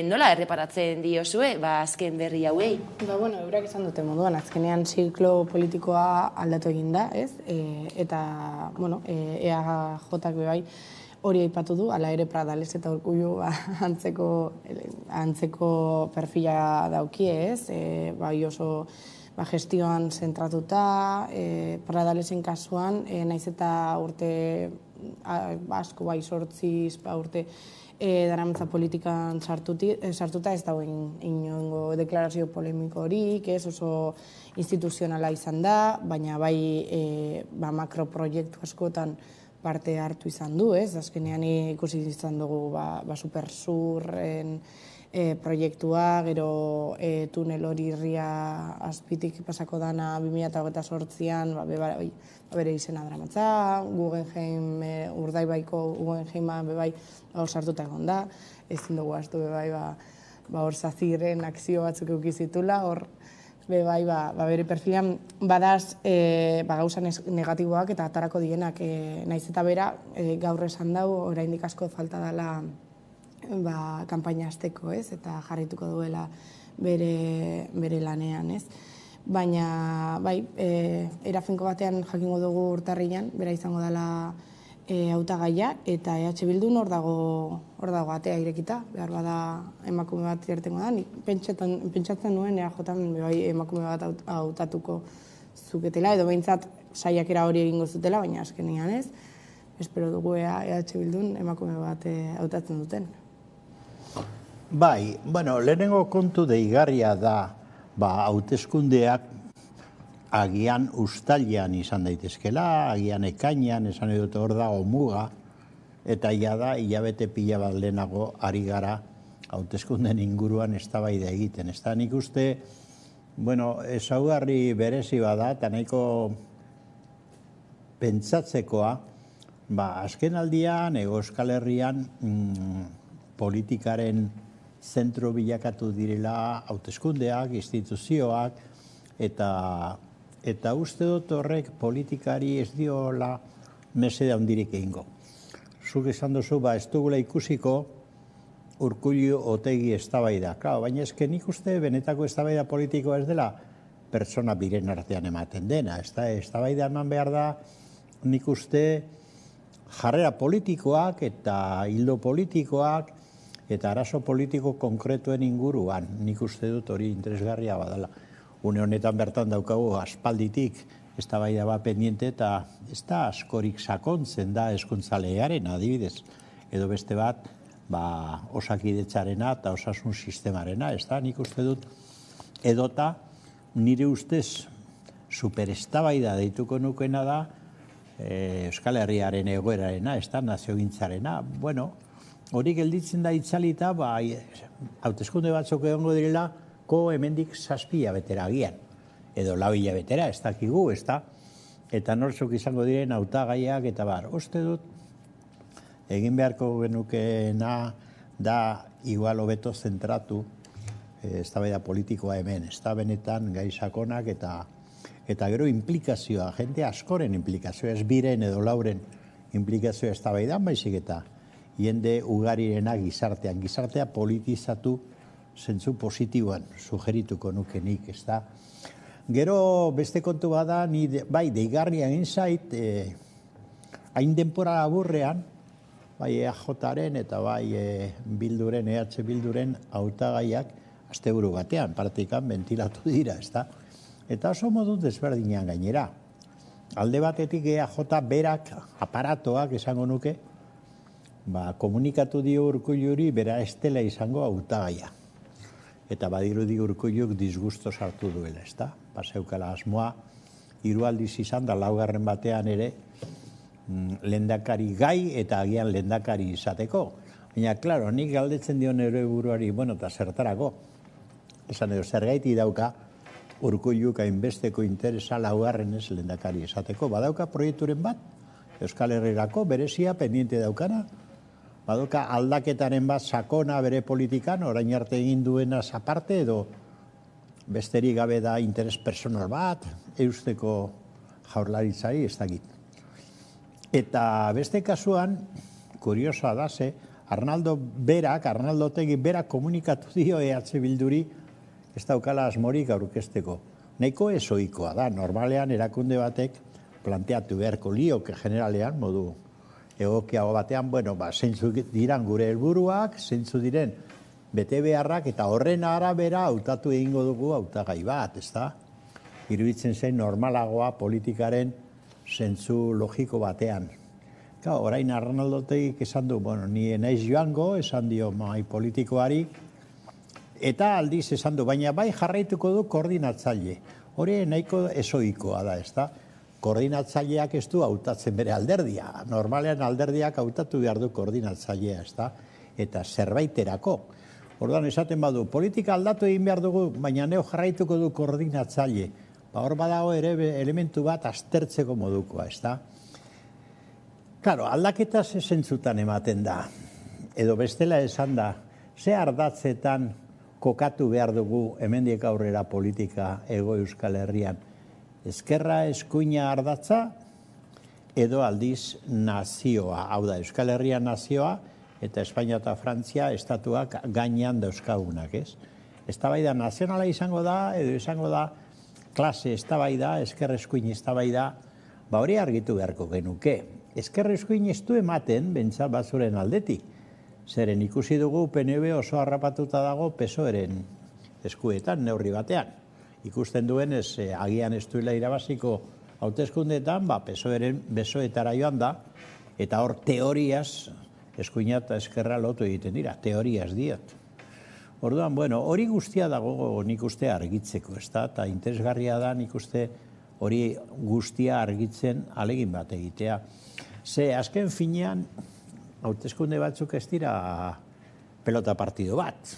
nola erreparatzen diozue, azken berri hauei? Eurak izan dute moduan, azkenean ziklo politikoa aldatu egin da, ez? Eta, EAJak bai hori aipatu du, ala ere Pradales eta Urkullu antzeko perfila daukie, ez? Oso gestioan zentratuta, Pradalesen kasuan, naiz eta urte asko sortziz, urte daramatza politikan sartuta ez dagoen inongo deklarazio polemiko horik, ez oso instituzionala izan da, baina makroproiektu askotan parte hartu izan du, ez? Azkenean ikusi izan dugu Supersurren proiektua, gero tunel hori irria azpitik pasako dana 2028an, bere izena daramatza, Guggenheim, Urdaibaiko Guggenheima bebai sartuta egon da, ezin dugu astu bebai hor Zaziren akzio batzuk eukizitula, hor bebai bere perfilan badaz gauza negatiboak eta atarako dienak, naiz eta bera gaur esan dau, oraindik asko falta dela kanpaina hasteko, ez? Eta jarrituko duela bere lanean, ez? Baina, era finko batean jakingo dugu urtarrian, bera izango dela hautagaia, eta EH Bildun hor dago atea irekita, behar bada emakume bat irtengo da, nik pentsatzen nuen EAJan emakume bat hautatuko zuketela, edo behintzat saiakera hori egingo zutela, baina azkenean ez, espero dugu EH Bildun emakume bat hautatzen duten. Lehenengo kontu deigarria da, hauteskundeak agian ustalian izan daitezkela, agian ekainean, esan dut hor dago muga, eta da hilabete pila bat lehenago ari gara hauteskunden inguruan eztabaida egiten. Ez da nik uste, ezaugarri berezi bada, eta nahiko pentsatzekoa, azken aldian, Euskal Herrian politikaren zentro bilakatu direla hauteskundeak, instituzioak, eta uste dut horrek politikari ez diola mesede handirik egingo. Zuk esan duzu, ez dugula ikusiko Urkullu Otegi eztabaida. Baina ezke nik uste benetako eztabaida politikoa ez dela pertsona biren artean ematen dena. Eztabaida eman behar da nik uste jarrera politikoak eta hildo politikoak eta arazo politiko konkretuen inguruan. Nik uste dut hori interesgarria badala. Une honetan bertan daukagu aspalditik eztabaida bat pendiente eta ez da askorik sakontzen da hezkuntza legearen adibidez. Edo beste bat, Osakidetzarena eta osasun sistemarena. Ez da, nik uste dut edota nire ustez supereztabaida deituko nukena da Euskal Herriaren egoerarena, ez da, naziogintzarena. Bueno, hori gelditzen da itzalita, hauteskunde batzuk egongo direla, hemendik 7 hilabetera agian. Edo 4 hilabetera, ez dakigu, ez da. Eta nortzuk izango diren hautagaiak eta uste dut, egin beharko genukeena da igual hobeto zentratu eztabaida politikoa hemen. Ez da benetan gai sakonak eta gero implikazioa, jende askoren implikazioa, ez biren edo lauren implikazioa eztabaidan, baizik eta jende ugarirena gizartean. Gizartea politizatu zentzu positiboan sugerituko nukenik, ez da. Gero beste kontu bada, bai deigarria egin zait, hain denpora laburrean, bai EAJaren eta bai Bilduren, EH Bilduren hautagaiak asteburu batean, partikan ventilatu dira, ez da. Eta oso modu desberdinean gainera. Alde batetik EAJ berak aparatoak esango nuke, komunikatu dio Urkulluri bera ez dela izango hautagaia. Eta badirudi Urkulluk disgusto sartu duela, ez da. Zeukala asmoa, 3 aldiz izan da 4. batean ere, lehendakari gai eta agian lehendakari izateko. Baina, klaro, nik galdetzen dio nire buruari, eta zertarako. Esan edo, zergaiti dauka Urkulluk hainbesteko interesa 4. lehendakari izateko. Badauka proiekturen bat, Euskal Herrirako berezia pendiente daukana. Badauka aldaketaren bat sakona bere politikan, orain arte egin duena aparte edo besterik gabe da interes personal bat, eusteko jaurlaritzari ez dakit. Eta beste kasuan, kuriosoa da ze, Arnaldo Otegi berak komunikatu dio EH Bilduri ez daukala asmorik aurkezteko. Nahiko ezoikoa da, normalean erakunde batek planteatu beharko lioke generalean, modu egokiago batean, zeintzuk diran gure helburuak, zeintzuk diren bete beharrak eta horren arabera hautatu egingo dugu hautagai bat, ez da? Iruditzen zen normalagoa politikaren zentzu logiko batean. Orain Arnaldotegik esan du, ni naiz joango, esan dio mai politikoari, eta aldiz esan du, baina bai jarraituko du koordinatzaile. Hori nahiko ezoikoa da, ez da? Koordinatzaileak ez du hautatzen bere alderdia. Normalean alderdiak hautatu behar du koordinatzailea, ez da? Eta zerbaiterako. Orduan esaten badu, politika aldatu egin behar dugu, baina neo jarraituko du koordinatzaile. Hor badago ere elementu bat aztertzeko modukoa, ez da? Claro, aldaketa ze zentzutan ematen da, edo bestela esan da, ze ardatzetan kokatu behar dugu hemendik aurrera politika Hego Euskal Herrian. Ezkerra eskuina ardatza, edo aldiz nazioa. Hau da, Euskal Herria nazioa, eta Espainia eta Frantzia estatuak gainean dauzkagunak, ez? Eztabaida nazionala izango da, edo izango da, klase eztabaida, ezker eskuin eztabaida, hori argitu beharko genuke. Ezker eskuin ez du ematen, bentsat bazuren aldetik. Zeren ikusi dugu PNV oso harrapatuta dago PSOEren eskuetan, neurri batean. Ikusten duen agian ez duela irabaziko hauteskundeetan, PSOEren besoetara joan da, eta hor teoriaz eskuina eta eskerra lotu egiten dira, teoriaz diot. Orduan, hori guztia dago nik uste argitzeko, ez da, eta interesgarria da nik uste hori guztia argitzen alegin bat egitea. Ze, azken finean, hauteskunde batzuk ez dira pelota partido bat.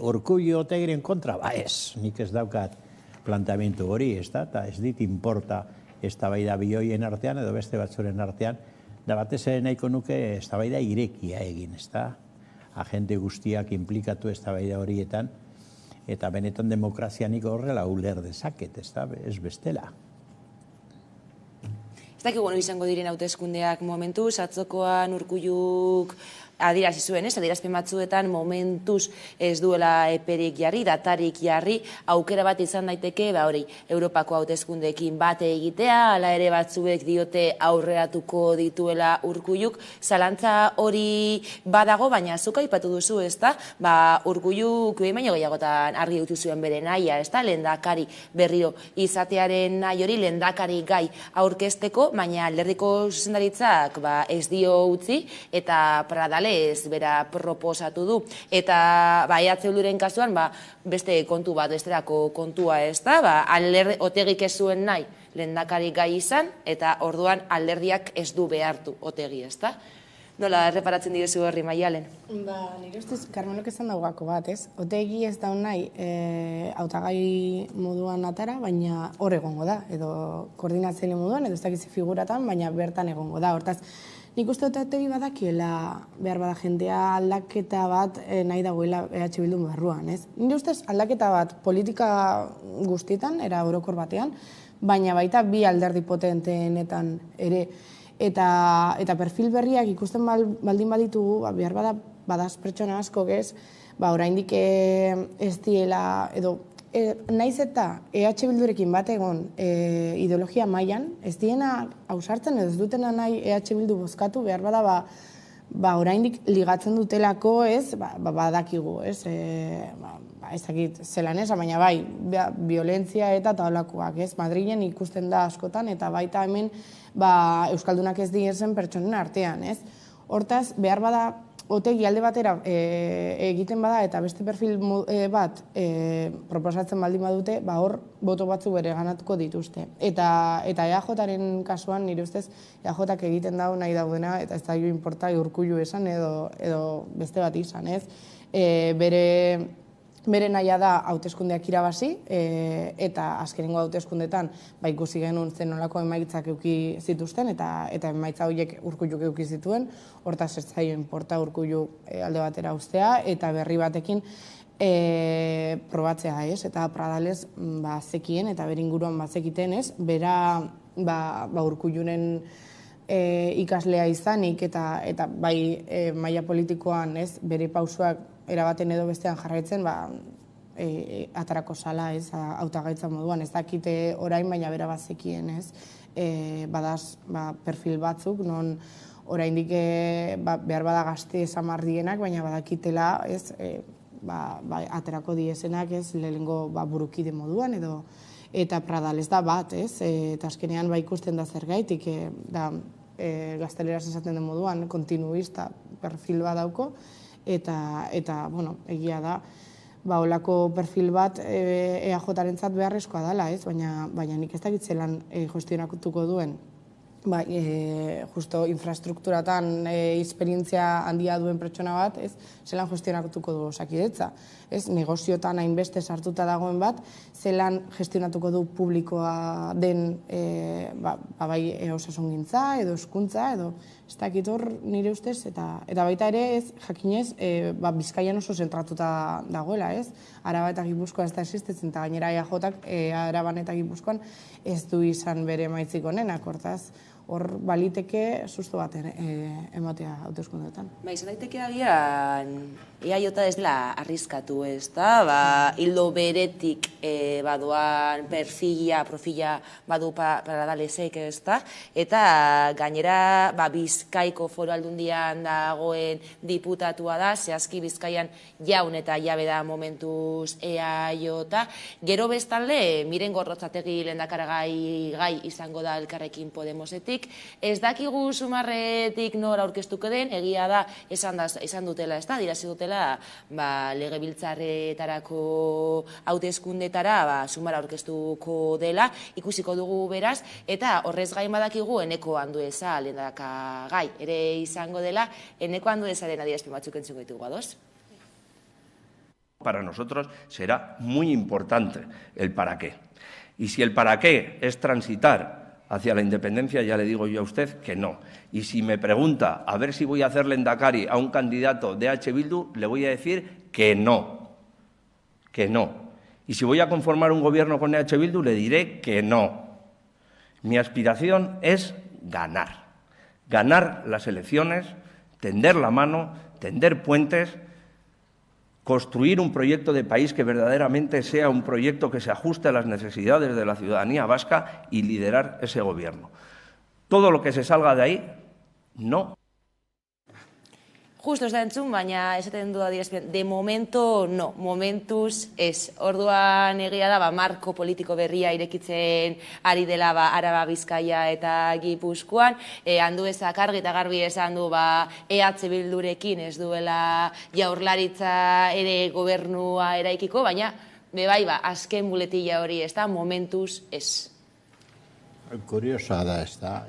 Urkullu Otegiren kontra, ez, nik ez daukat planteamendu hori, ez da, eta ez dit inporta eztabaida bioien artean edo beste batzuren artean, da batez ere nahiko nuke eztabaida irekia egin, ez da. agente guztiak implikatu eztabaida horietan, eta benetan demokrazianik horrela uler dezaket, ez bestela. Ez dakigu izango diren hauteskundeak momentuz, atzokoan Urkulluk adierazi zuen, adierazpen batzuetan momentuz ez duela eperik jarri, datarik jarri, aukera bat izan daiteke, hori, Europako hauteskundeekin bate egitea, hala ere batzuek diote aurreratuko dituela Urkulluk, zalantza hori badago, baina zuk aipatu duzu, ezta? Urkulluk baino gehiagotan argi utzi zuen bere nahia, ezta? Lehendakari berriro izatearen nahi hori, lehendakari gai aurkezteko, baina alderdiko zuzendaritzak ez dio utzi, eta Pradale ez bera proposatu du. Eta EH Bilduren kasuan beste kontu bat, besterako kontua ez da, Otegik ez zuen nahi lehendakari gai izan, eta orduan alderdiak ez du behartu Otegi, ez da? Nola erreparatzen direzu horri, Maialen? Nire ustez, Carmelok esan daugako bat, ez? Otegi ez daun nahi hautagai moduan atara, baina hor egongo da, edo koordinatzaile moduan, edo ez dakizi figuratan, baina bertan egongo da. Hortaz, nik uste dut Otegi badakiela behar bada jendea aldaketa bat nahi dagoela EH Bildu barruan, ez? Nire ustez aldaketa bat politika guztietan, era orokor batean, baina baita bi alderdi potenteenetan ere, eta perfil berriak ikusten baldin baditugu, behar badaz pertsona asko, ez? Oraindik ez diela, edo naiz eta EH Bildurekin bat egon ideologia mailan, ez diena ausartzen edo ez dutena nahi EH Bildu bozkatu, behar bada oraindik ligatzen dutelako, ez, badakigu, ez, ez dakit zelan ez, baina bai, violentzia eta taulakoak, ez, Madrilen ikusten da askotan, eta baita hemen Euskaldunak ez diezen pertsonen artean, ez. Hortaz, behar bada Otegi alde batera egiten bada eta beste perfil bat proposatzen baldin badute, hor boto batzu bere ganatuko dituzte. Eta EAJaren kasuan, nire ustez, EAJak egiten dago nahi daudena, eta ez da jo inporta Urkullu esan edo beste bat izan, ez? Bere nahia da hauteskundeak irabazi, eta azkenengo hauteskundetan ikusi genuen zen nolako emaitzak euki zituzten, eta emaitza horiek Urkulluk euki zituen, hortaz ez zaio inporta Urkullu alde batera ustea, eta berri batekin probatzea, ez? Eta Pradales zekien, eta bere inguruan zekiten, ez? Bera Urkulluren ikaslea izanik, eta bai maila politikoan, ez? Bere pausuak erabaten edo bestean jarraitzen, atarako sala, ez, hautagaitza moduan, ez dakite orain, baina bera bazekien, ez, badaz perfil batzuk, non oraindik behar bada gazte esamardienak, baina badakitela, ez, aterako diezenak, ez, lehenengo burukide moduan, edo, eta Pradales da bat, ez, eta azkenean ikusten da zergaitik, da gazteleraz esaten den moduan, kontinuista perfil bat dauko, eta, bueno, egia da, olako perfil bat EAJarentzat beharrezkoa dela, ez? Baina nik ez dakit zelan gestionatuko duen. Justo infrastrukturatan esperientzia handia duen pertsona bat, ez? Zelan gestionatuko du Osakidetza. Ez, negoziotan hainbeste sartuta dagoen bat, zelan gestionatuko du publikoa den bai osasungintza, edo hezkuntza, edo ez dakit hor nire ustez, eta baita ere ez, jakinez, Bizkaian oso zentratuta dagoela, ez? Araba eta Gipuzkoa ez da existetzen, eta gainera EAJak Araban eta Gipuzkoan ez du izan bere maitzik onenak, hortaz, hor baliteke susto bat ematea hauteskundeetan. Izan daiteke agian, EAJ ez dela arriskatu, ez da? Hildo beretik baduan profila badu Pradalesek, ez da? Eta gainera Bizkaiko Foru Aldundian dagoen diputatua da, zehazki Bizkaian jaun eta jabe da momentuz EAJ. Gero bestalde, Miren Gorrotxategi lehendakaragai gai izango da Elkarrekin Podemosetik. Ez dakigu Sumarretik nor aurkeztuko den, egia da, esan dutela, ez da, dirazi dutela, legebiltzarretarako hauteskundetara Sumar aurkeztuko dela, ikusiko dugu beraz, eta horrez gain badakigu Eneko Andueza lehendakaragai ere izango dela, Eneko Anduezaren adierazpen batzuk entzuko ditugu ados. Para nosotros será muy importante el para qué. Y si el para qué es transitar hacia la independencia, ya le digo yo a usted que no. Y si me pregunta a ver si voy a hacer lehendakari a un candidato de H. Bildu, le voy a decir que no. Que no. Y si voy a conformar un gobierno con H. Bildu, le diré que no. Mi aspiración es ganar. Ganar las elecciones, tender la mano, tender puentes, construir un proyecto de país que verdaderamente sea un proyecto que se ajuste a las necesidades de la ciudadanía vasca y liderar ese gobierno. Todo lo que se salga de ahí, no. Justo ez da entzun, baina esaten du adierazpen, de momento no, momentuz ez. Orduan egia da, marko politiko berria irekitzen ari dela Araba, Bizkaia eta Gipuzkoan. Anduezak argi eta garbi esan du EH Bildurekin ez duela Jaurlaritza ere gobernua eraikiko, baina bai, azken buletilla hori ez da, momentuz ez. Kuriosoa da ez da,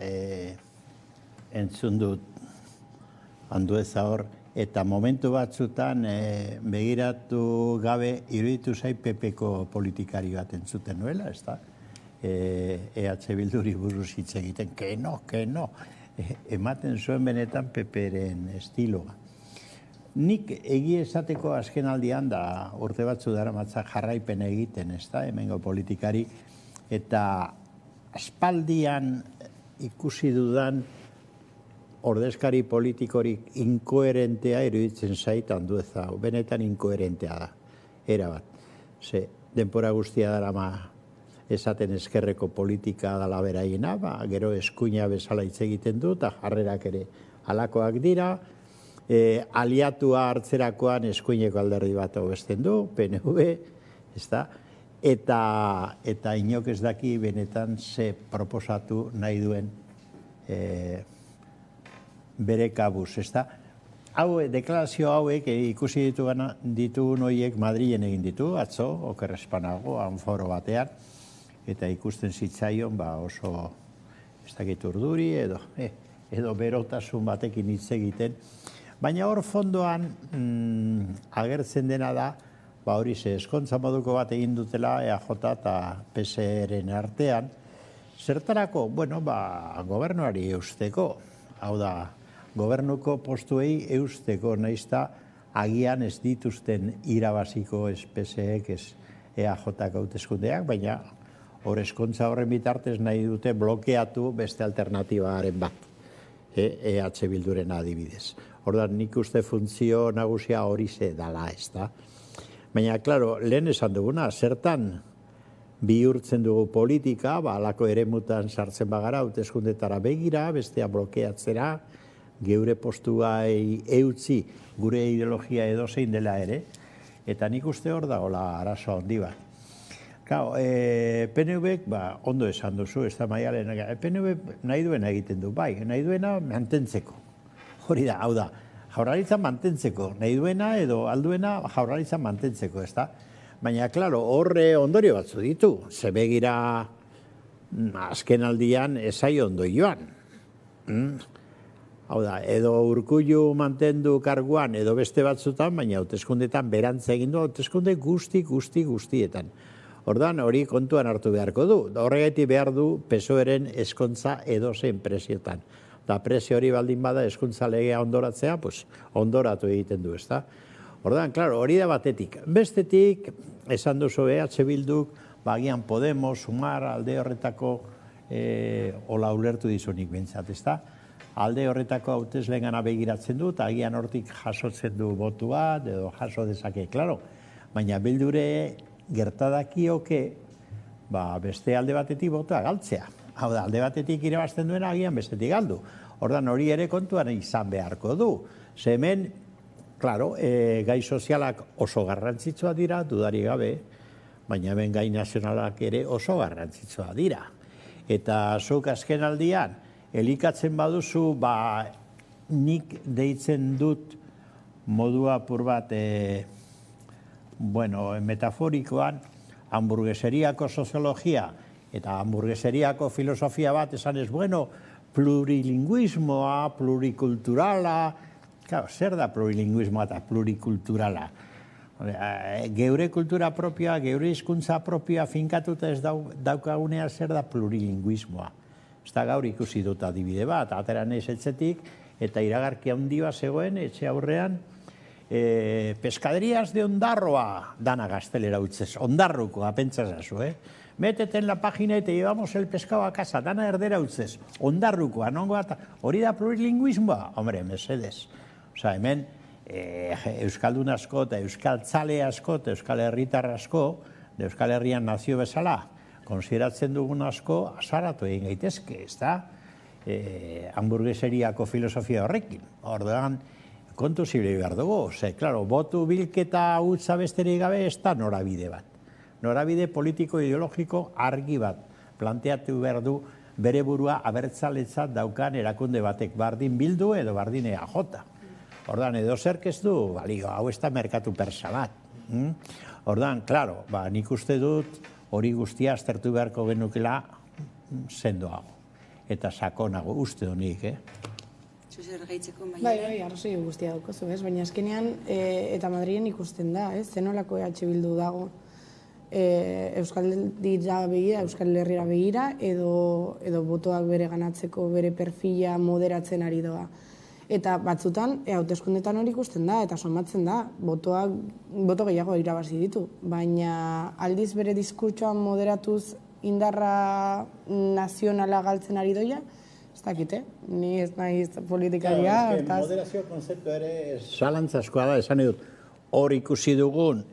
entzun dut Andueza hor, eta momentu batzutan begiratu gabe iruditu zai PP-ko politikari bat entzuten nuela, ez da? EH Bilduri buruz hitz egiten, que no. Ematen zuen benetan PP-ren estiloa. Nik egia esateko azken aldian da urte batzu daramatza jarraipen egiten, ez da? Hemengo politikari, eta aspaldian ikusi dudan ordezkari politikorik inkoherentea iruditzen zait Andueza, benetan inkoherentea da, erabat. Ze, denpora guztia darama esaten eskerreko politika dala beraiena, gero eskuina bezala hitz egiten du, eta jarrerak ere halakoak dira, aliatua hartzerakoan eskuineko alderdi bat hobesten du, PNV, ez da, eta inok ez daki benetan ze proposatu nahi duen bere kabuz, ez da? Deklarazio hauek ikusi ditugun horiek Madrilen egin ditu, atzo, okerrespanago, foro batean, eta ikusten zitzaion oso, ez dakit urduri, edo berotasun batekin hitz egiten. Baina hor fondoan agertzen dena da, hori ze eskontza moduko bat egin dutela EAJ eta PSeren artean, zertarako, gobernuari eusteko, hau da, gobernuko postuei eusteko, naizta agian ez dituzten irabaziko PSek ez EAJak hauteskundeak, baina hor eskontza horren bitartez nahi dute blokeatu beste alternatibaren bat, EH Bilduren adibidez. Ordan nik uste funtzio nagusia hori ze dala ez da. Baina, klaro, lehen esan duguna, zertan bihurtzen dugu politika, alako eremutan sartzen bagara, hauteskundetara begira, bestea blokeatzera, geure postuai eutzi gure ideologia edozein dela ere, eta nik uste hor dagoela arazo handi bat. PNVek, ondo esan duzu, ez da Maialen, PNV nahi duena egiten du, nahi duena mantentzeko. Hori da, hau da, Jaurlaritza mantentzeko, nahi duena edo alduena Jaurlaritza mantentzeko, ez da? Baina, klaro, horre ondorio batzu ditu, ze begira azken aldian esai ondo joan. Hau da, edo Urkullu mantendu karguan edo beste batzutan, baina hauteskundetan berantza egin du, hauteskunde guztietan. Ordan hori kontuan hartu beharko du. Horregatik behar du PSOEren eskontza edozein presiotan. Eta presio hori baldin bada eskuntza legea ondoratzea, ondoratu egiten du, ez da? Ordan, klaro, hori da batetik. Bestetik, esan duzu EH Bilduk, bagian Podemos, Sumar, alde horretako hola ulertu dizunik bintzat, ez da? Alde horretako hautesleengana begiratzen du, eta agian hortik jasotzen du botu bat, edo jaso dezake, klaro. Baina Bildure gertadakioke beste alde batetik botua galtzea. Hau da, alde batetik irabazten duena agian bestetik galdu. Ordan hori ere kontuan izan beharko du. Ze hemen, klaro, gai sozialak oso garrantzitsua dira, dudari gabe, baina hemen gai nazionalak ere oso garrantzitsua dira. Eta zuk azken aldian, elikatzen baduzu, nik deitzen dut modu apur bat, metaforikoan, hamburgueseriako soziologia eta hamburgueseriako filosofia bat esanez, plurilingüismoa, plurikulturala, zer da plurilingüismoa eta plurikulturala? Geure kultura propioa, geure hizkuntza propioa finkatuta ez daukagunea zer da plurilingüismoa. Ez da gaur ikusi dut adibide bat, atera naiz etxetik, eta iragarki handi bat zegoen, etxe aurrean, pescaderías de Ondarroa, dana gaztelera utzez, Ondarruko, apentsazazu, Métete en la página y te llevamos el pescado a casa, dana erdera utzez, Ondarrukoa, nongo eta, hori da plurilingüismoa, hombre, mesedez. Osa, hemen, Euskaldun asko eta Euskaltzale asko eta Euskal Herritar asko, Euskal Herrian nazio bezala, konsideratzen dugun asko, azaratu egin gaitezke, ez da? Hamburgueseriako filosofia horrekin. Orduan, kontu zibili behar dugu. Klaro, botu bilketa utza besterik gabe ez da norabide bat. Norabide politiko-ideologiko argi bat. Planteatu behar du bere burua abertzaletzat daukan erakunde batek bardin bildu edo bardin EAJ. Orduan, edo zerk ez du, balio, hau ez da merkatu persa bat. Orduan, klaro, nik uste dut hori guztia aztertu beharko genukela sendoago. Eta sakonago, uste honik, Zuzer gaitzeko maia. Bai, arrazoi guztia daukozu, baina azkenean eta Madrilen ikusten da, zenolako EH Bildu dago Euskaldira begira, Euskal Herrira begira, edo botoak bere ganatzeko bere perfila moderatzen ari doa. Eta batzutan, hauteskundetan hori ikusten da, eta somatzen da, boto gehiago irabazi ditu. Baina aldiz bere diskurtsoan moderatuz indarra nazionala galtzen ari doia, ez dakite, ni ez naiz politikaria. Moderazio konzeptu ere zalantzaskoa da, esan edut, hor ikusi dugun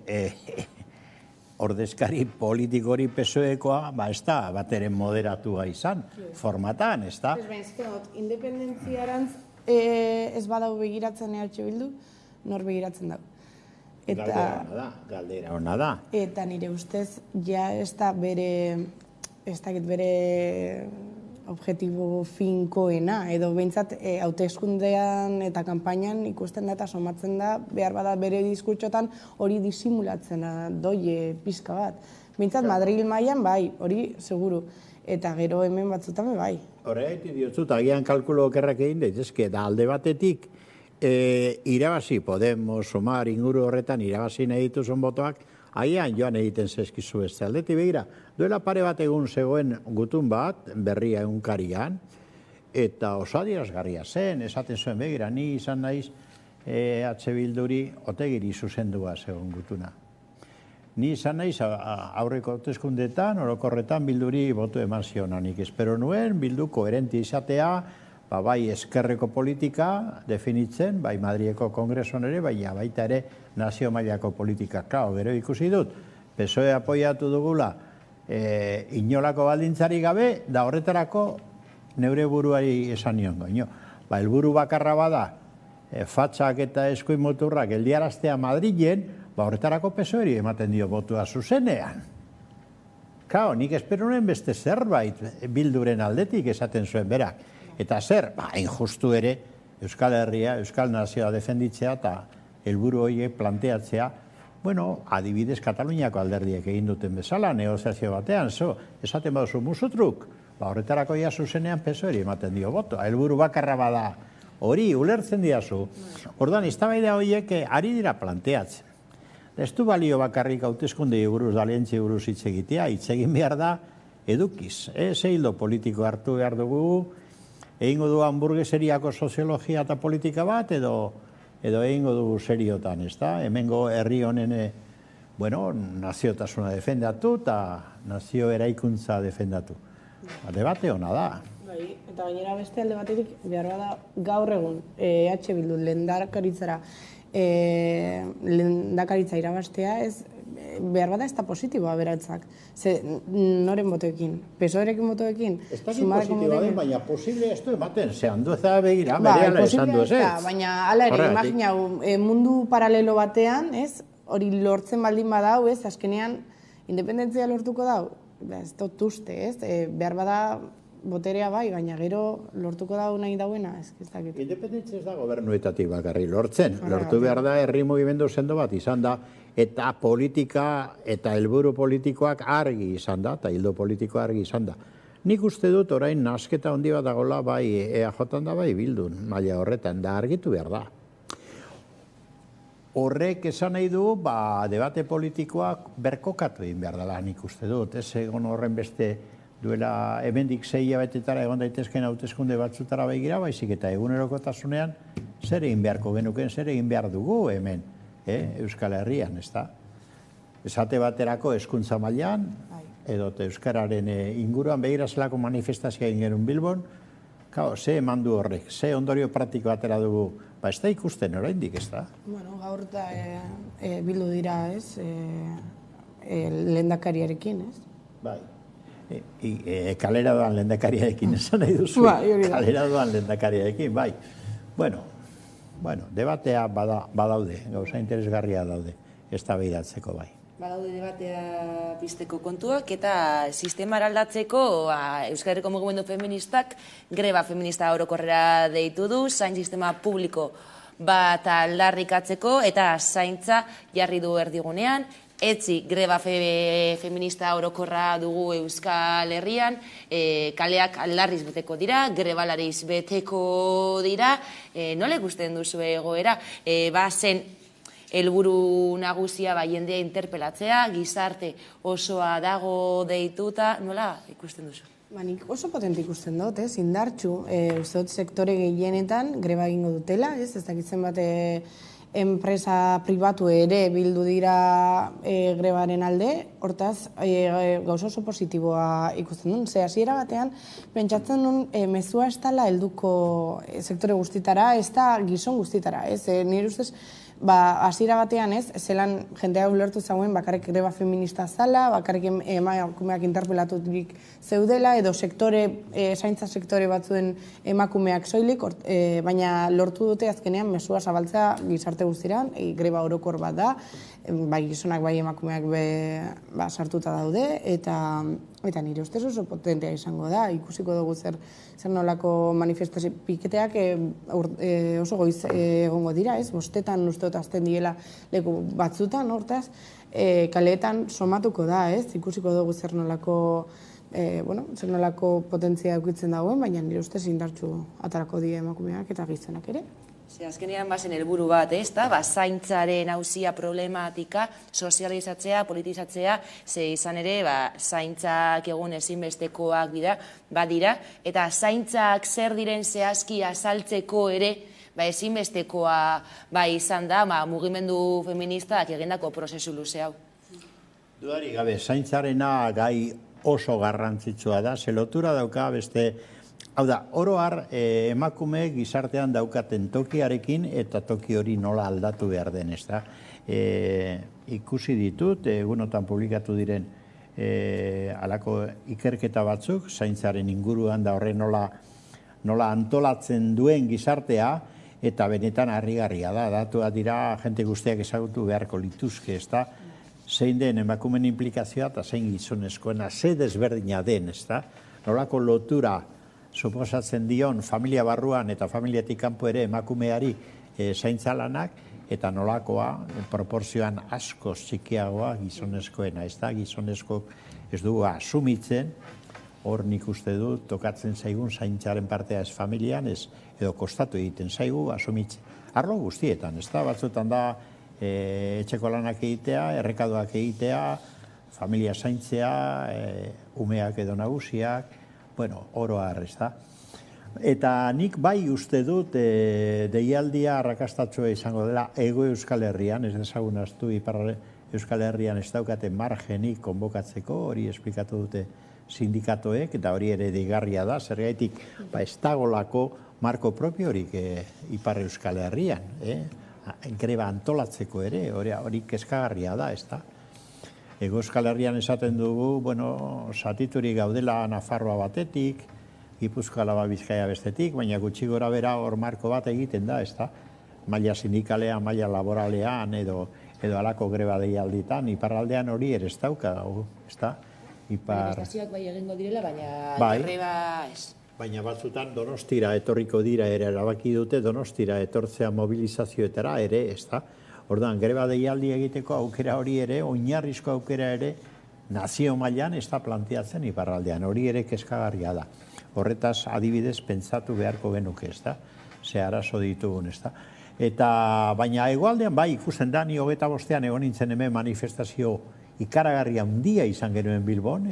ordezkari politikori PSOEkoa, ez da, bat ere moderatua izan, formatan, ez da? Independentziarantz ez badau begiratzen EH Bildu, nor begiratzen dago. Galdera hona da. Eta nire ustez, ja ez da bere objektibo finkoena, edo behintzat hauteskundean eta kanpainan ikusten da eta somatzen da, behar bada bere diskurtsotan hori disimulatzen doie pizka bat. Behintzat Madril mailan bai, hori seguru. Eta gero hemen batzutan bai. Horregaiti diotzut, agian kalkulo okerrak egin daitezke, da alde batetik irabazi Podemos, Sumar, inguru horretan irabazi nahi dituzun botoak, agian joan egiten zezkizu ez aldetik begira. Duela pare bat egun zegoen gutun bat, berria egunkarian, eta oso adierazgarria zen, esaten zuen begira, ni izan naiz EH Bilduri otegiri zuzendua zegoen gutuna. Ni izan naiz aurreko hauteskundeetan, orokorretan Bilduri botu eman zionanik. Espero nuen, Bildu koherente izatea, bai eskerreko politika definitzen, bai Madrileko Kongresuan ere, baita ere nazio mailako politika. Klaro, gero ikusi dut, PSOE apoiatu dugula inolako baldintzari gabe, da horretarako neure buruari esan nion goino. Helburu bakarra bada, fatxak eta eskuin moturrak geldiaraztea Madrilen, horretarako PSOE-ri ematen dio botua zuzenean. Klaro, nik espero nuen beste zerbait Bilduren aldetik esaten zuen berak. Eta zer, injustu ere, Euskal Herria, Euskal Nazioa defenditzea eta helburu horiek planteatzea, adibidez Kataluniako alderdiek egin duten bezala, negoziazio batean, esaten baduzu musutruk, horretarako ja zuzenean PSOE-ri ematen dio botoa. Helburu bakarra bada hori, ulertzen diazu. Orduan, eztabaida horiek ari dira planteatzen. Ez du balio bakarrik hauteskundei buruz, dalientzi buruz hitz egitea, hitz egin behar da edukiz. Hildo politiko hartu behar dugu, egingo du hamburgueseriako soziologia eta politika bat, edo egingo dugu seriotan, ez da? Hemengo herri honen, naziotasuna defendatu eta nazio eraikuntza defendatu. Debate hona da. Eta gainera beste alde batetik, behar bada gaur egun, EH Bildu lehendakaritzara, lehendakaritza irabastea, behar bada ez da positiboa beratzak. Noren botoekin? PSOE-rekin botoekin? Ez da positiboa den, baina posible ez du ematen. Handu ez da begira, bereala esan du ez. Baina ala ere, imaginau, mundu paralelo batean, hori lortzen baldin badau, azkenean, independentzia lortuko dau? Ez dut uste, behar bada boterea bai, baina gero lortuko dau nahi dauena, ez dakit. Independentzia ez da gobernuetatik bakarri lortzen. Lortu behar da herri mugimendu sendo bat izan da, eta politika eta helburu politikoak argi izan da, eta hildo politikoa argi izan da. Nik uste dut orain nasketa handi bat dagoela bai EAJ-an da bai Bildun, maila horretan, da argitu behar da. Horrek esan nahi du, debate politikoak berkokatu egin behar dela nik uste dut, ez egon horren beste duela hemendik 6 hilabetetara egon daitezken hauteskunde batzutara begira, baizik eta egunerokotasunean zer egin beharko genuken, zer egin behar dugu hemen, Euskal Herrian, ez da? Esate baterako hezkuntza mailan, edo euskararen inguruan begira zelako manifestazioa egin genuen Bilbon, ze eman du horrek, ze ondorio praktiko atera dugu, ez da ikusten oraindik, ez da? Bueno, gaur da bildu dira, ez, lehendakariarekin, ez? Bai. Kalera doan lehendakariarekin esan nahi duzu. Kalera doan lehendakariarekin, bai. Bueno, debatea badaude, gauza interesgarria daude, ez da behidatzeko, bai. Badaude debatea pizteko kontuak eta sistemara aldatzeko Euskal Herriko Mugimendu Feministak greba feminista orokorrera deitu du, zain sistema publiko bat aldarrikatzeko eta zaintza jarri du erdigunean. Etzi greba feminista orokorra dugu Euskal Herrian, kaleak aldarriz beteko dira, grebalariz beteko dira, nola ikusten duzu egoera? Zen helburu nagusia jendea interpelatzea, gizarte osoa dago deituta, nola ikusten duzu? Nik oso potente ikusten dut, indartxu, uste dut sektore gehienetan greba egingo dutela, ez dakitzen bat enpresa pribatu ere bildu dira grebaren alde, hortaz gauza oso positiboa ikusten duen. Hasiera batean, pentsatzen duen mezua ez dela helduko sektore guztitara, ez da gizon guztitara. Nire ustez, hasiera batean zelan jendea ulertu zauen bakarrik greba feminista zala, bakarrik emakumeak interpelaturik zeudela, edo zaintza sektore batzuen emakumeak soilik, baina lortu dute azkenean mezua zabaltzea gizarte guztiran, greba orokor bat da, bai gizonak bai emakumeak sartuta daude, eta nire ustez oso potentea izango da, ikusiko dugu zer nolako manifestazio piketeak oso goiz egongo dira, bostetan uste dut azten diela leku batzutan, hortaz, kaleetan somatuko da, ikusiko dugu zer nolako potentzia eukitzen dagoen, baina nire ustez indartxu atarako die emakumeak eta gizonak ere. Azkenean bazen helburu bat, zaintzaren auzia problematika, sozializatzea, politizatzea, ze izan ere, zaintzak egun ezinbestekoak badira, eta zaintzak zer diren zehazki azaltzeko ere, ezinbestekoa izan da, mugimendu feministak egindako prozesu luze hau. Dudarik gabe, zaintzarena gai oso garrantzitsua da, ze lotura dauka beste. Hau da, oro har emakume gizartean daukaten tokiarekin eta toki hori nola aldatu behar den, ez da. Ikusi ditut, egunotan publikatu diren halako ikerketa batzuk, zaintzaren inguruan da horre nola antolatzen duen gizartea, eta benetan harrigarria da. Datua dira, jente guztiak ezagutu beharko lituzke, ez da. Zein den emakumen implikazioa eta zein gizonezkoena, ze desberdina den, ez da. Nolako lotura suposatzen dion familia barruan eta familiatik kanpo ere emakumeari zaintza lanak, eta nolakoa proporzioan asko txikiagoa gizonezkoena, ez da, gizonezko ez dugu asumitzen, hor nik uste dut, tokatzen zaigun zaintzaren partea ez familian, edo kostatu egiten zaigu, asumitzen. Arlo guztietan, ez da, batzutan da etxeko lanak egitea, errekadoak egitea, familia zaintzea, umeak edo nagusiak, bueno, oro har, ez da. Eta nik bai uste dut deialdia arrakastatsua izango dela Hego Euskal Herrian, ez dezagun astu Ipar Euskal Herrian ez daukate margenik konbokatzeko, hori esplikatu dute sindikatoek, eta hori ere deigarria da, zergaitik ez dagolako marko propio horik Ipar Euskal Herrian, greba antolatzeko ere, hori kezkagarria da, ez da. Hego Euskal Herrian esaten dugu, zatiturik gaudela Nafarroa batetik, Gipuzkoa Bizkaia bestetik, baina gutxi gora bera hor marko bat egiten da, ez da? Maila sindikalean, maila laboralean, edo alako greba deialditan, iparraldean hori ere ez dauka, ez da? Manifestazioak bai egingo direla, baina greba ez. Baina batzutan Donostira etorriko dira ere erabaki dute, Donostira etortzea mobilizazioetara ere, ez da? Orduan, greba deialdi egiteko aukera hori ere, oinarrizko aukera ere, nazio mailan ez da planteatzen iparraldean, hori ere kezkagarria da. Horretaz, adibidez, pentsatu beharko genuke, ez da? Ze arazo ditugun, ez da? Eta, baina hegoaldean, bai, ikusten da, ni 25ean egon nintzen hemen manifestazio ikaragarria handia izan genuen Bilbon,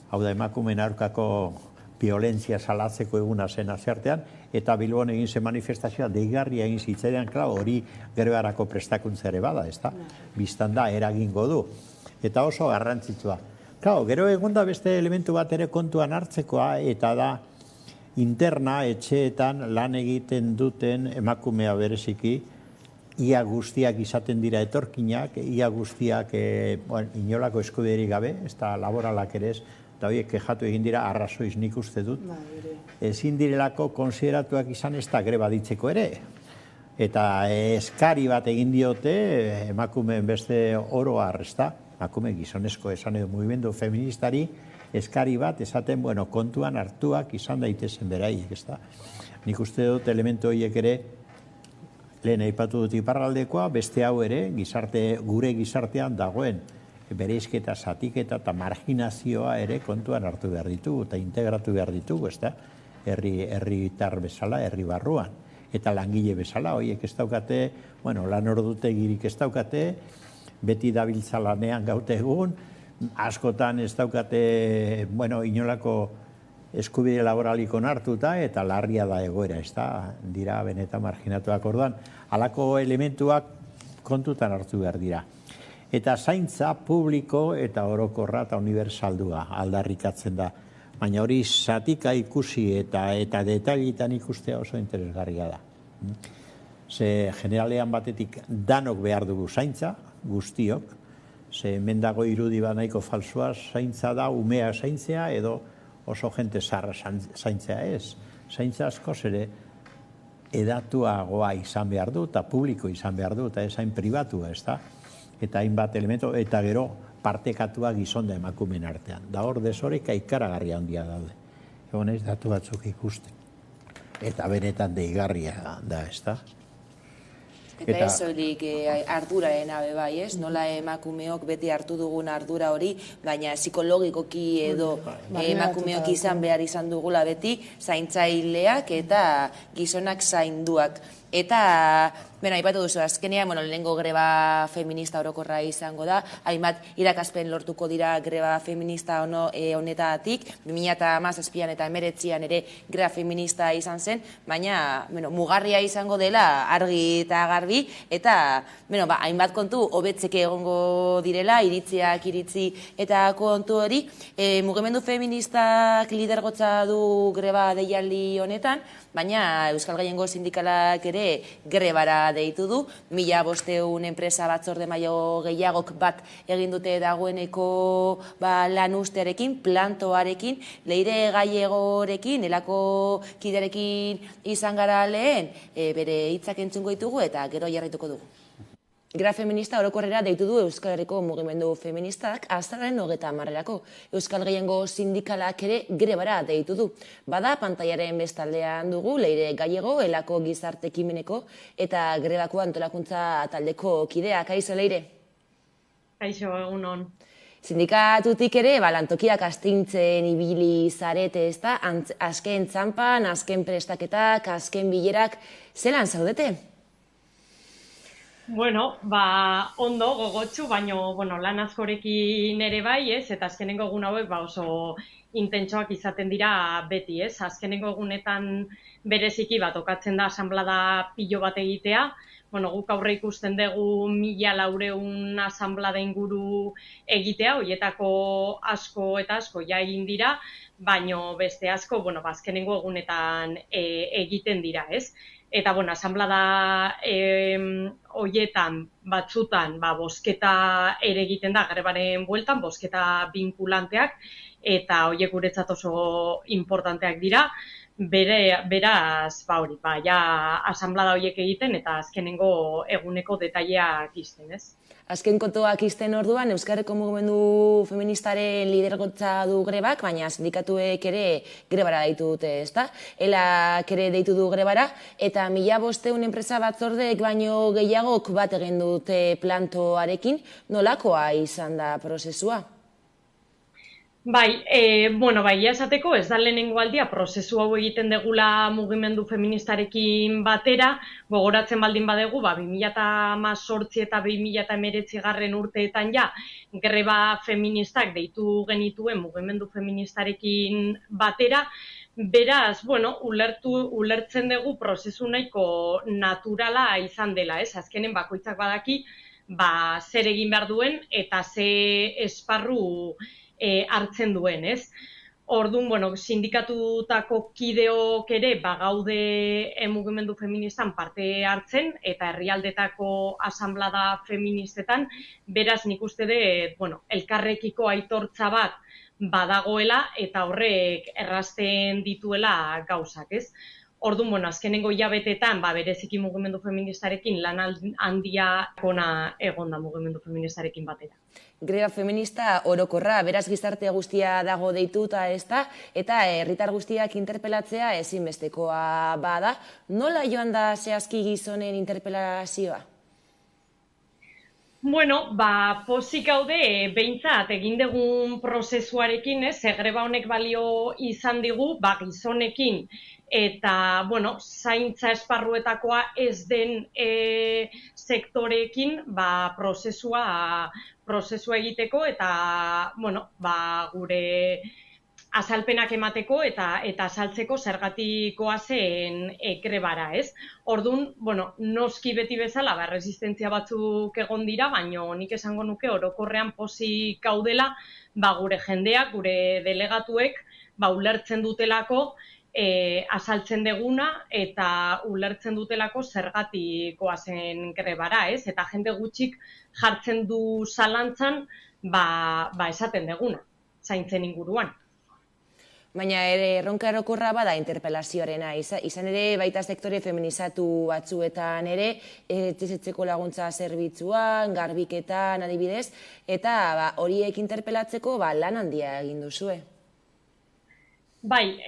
hau da emakumeen aurkako violentzia salatzeko eguna zen azeartean, eta Bilbon egin zen manifestazioa deigarria egin zitzaidan, hori grebarako prestakuntza ere bada, ezta? Bistan da, eragingo du. Eta oso garrantzitsua. Gero egonda beste elementu bat ere kontuan hartzekoa, eta da interna etxeetan lan egiten duten emakumea bereziki, ia guztiak izaten dira etorkinak, ia guztiak inolako eskubiderik gabe, ez da laboralak ere ez, eta horiek kexatu egin dira arrazoiz nik uste dut. Ezin direlako konsideratuak izan ez da greba ditzeko ere. Eta eskari bat egin diote emakumeen beste oroar, ez da, emakume gizonezko esan edo mugimendu feministari, eskari bat esaten, kontuan hartuak izan daitezen beraiek, ez da. Nik uste dut elementu horiek ere, lehen aipatu dut iparraldekoa, beste hau ere, gure gizartean dagoen, bereizketa, zatiketa eta marginazioa ere kontuan hartu behar ditugu eta integratu behar ditugu, ez da, herritar bezala, herri barruan. Eta langile bezala, horiek ez daukate, lan ordutegirik ez daukate, beti dabiltza lanean gaute egun, askotan ez daukate, inolako eskubide laboralik onartuta eta larria da egoera, ez da, dira benetan marginatuak orduan. Halako elementuak kontutan hartu behar dira. Eta zaintza publiko eta orokorra eta universaldua aldarrikatzen da. Baina hori zatika ikusi eta detalitan ikustea oso interesgarria da. Ze generalean batetik danok behar dugu zaintza, guztiok. Ze hemen dago irudi bat nahiko falsua, zaintza da umea zaintzea edo oso jente zarra zaintzea ez. Zaintza askoz ere edatuagoa izan behar du eta publiko izan behar du eta ezain pribatua, ez da? Eta hainbat elemento, eta gero partekatua gizon da emakumeen artean. Da hor desoreka ikaragarria handia daude. Egon ez datu batzuk ikusten. Eta benetan deigarria da, ez da? Eta ez soilik arduraren abe bai, ez? Nola emakumeok beti hartu dugun ardura hori, baina psikologikoki edo emakumeok izan behar izan dugula beti, zaintzaileak eta gizonak zainduak. Eta, aipatu duzu, azkenean, lehenengo greba feminista orokorra izango da, hainbat irakaspen lortuko dira greba feminista honetatik, 2017an eta 2019an ere greba feminista izan zen, baina, mugarria izango dela argi eta garbi, eta, hainbat kontu hobetzeke egongo direla, iritziak iritzi eta kontu hori, mugimendu feministak lidergotza du greba deialdi honetan, baina Euskal Gehiengo Sindikalak ere grebara deitu du, 1500 enpresa batzorde mailo gehiagok bat egin dute dagoeneko lan ustearekin, plantoarekin, Leire Gallegorekin, elako kiderekin izan gara lehen, bere hitzak entzungo ditugu eta gero jarraituko dugu. Greba feminista orokorrera deitu du Euskal Herriko mugimendu feministak azaroaren 30erako. Euskal Gehiengo Sindikalak ere grebara deitu du. Bada, pantaiaren bestaldean dugu Leire Gallego, elako gizarte ekimeneko eta grebako antolakuntza taldeko kideak. Kaixo, Leire? Kaixo, egunon. Sindikatutik ere, lantokiak astintzen ibili zarete, ez da? Azken txampan, azken prestaketak, azken bilerak, zelan zaudete? Ondo, gogotsu, baino, lan askorekin ere bai, ez? Eta azkenengo egun hauek oso intentsoak izaten dira beti, ez? Azkenengo egunetan bereziki okatzen da asanblada pilo bat egitea. Guk aurre ikusten dugu 1400 asanblada inguru egitea, horietako asko eta asko ja egin dira, baino beste asko, azkenengo egunetan egiten dira, ez? Eta, asanblada horietan batzutan bozketa ere egiten da grebaren bueltan, bozketa vinkulanteak, eta horiek guretzat oso importanteak dira, beraz, asanblada horiek egiten eta azkenengo eguneko detaileak izten, ez? Azken kontuak izten orduan, Euskal Herriko mugimendu feministaren lidergotza du grebak, baina sindikatuek ere grebara deitu dute, ezta? Elak ere deitu du grebara, eta 1500 enpresa batzordeek baino gehiagok bat egin dute plantoarekin, nolakoa izan da prozesua? Bai, esateko ez da lehenengo aldia prozesu hau egiten degula mugimendu feministarekin batera, gogoratzen baldin badegu, 2018 eta 2019 garren urteetan ja, greba feministak deitu genituen mugimendu feministarekin batera, beraz, ulertzen dugu prozesu nahiko naturala izan dela, ez? Azkenen bakoitzak badaki, zer egin behar duen eta ze esparru hartzen duen, ez? Orduan, sindikatutako kideok ere gaude mugimendu feministan parte hartzen eta herrialdetako asanblada feministetan, beraz nik uste dut, elkarrekiko aitortza bat badagoela eta horrek errazten dituela gauzak, ez? Orduan, azkenengo hilabetetan, bereziki mugimendu feministarekin lan handia ona egon da mugimendu feministarekin batera. Greba feminista orokorra, beraz gizarte guztia dago deituta ez da, eta herritar guztiak interpelatzea ezinbestekoa bada. Nola joan da zehazki gizonen interpelazioa? Pozik gaude, behintzat, egin dugun prozesuarekin, greba honek balio izan digu, gizonekin, eta, zaintza esparruetakoa ez den sektoreekin, prozesua egiteko eta, gure azalpenak emateko eta azaltzeko zergatikoa zen grebara, ez? Orduan, noski beti bezala, resistentzia batzuk egon dira, baina nik esango nuke orokorrean pozik gaudela, gure jendeak, gure delegatuek, ulertzen dutelako, azaltzen deguna eta ulertzen dutelako zergatikoa zen grebara, ez? Eta jende gutxik jartzen du zalantzan, esaten deguna, zaintzen inguruan. Baina erronka orokorra bada interpelazioarena, izan ere baita sektore feminizatu batzuetan ere, etxezetxeko laguntza zerbitzuan, garbiketan adibidez, eta horiek interpelatzeko lan handia egin duzue. Bai,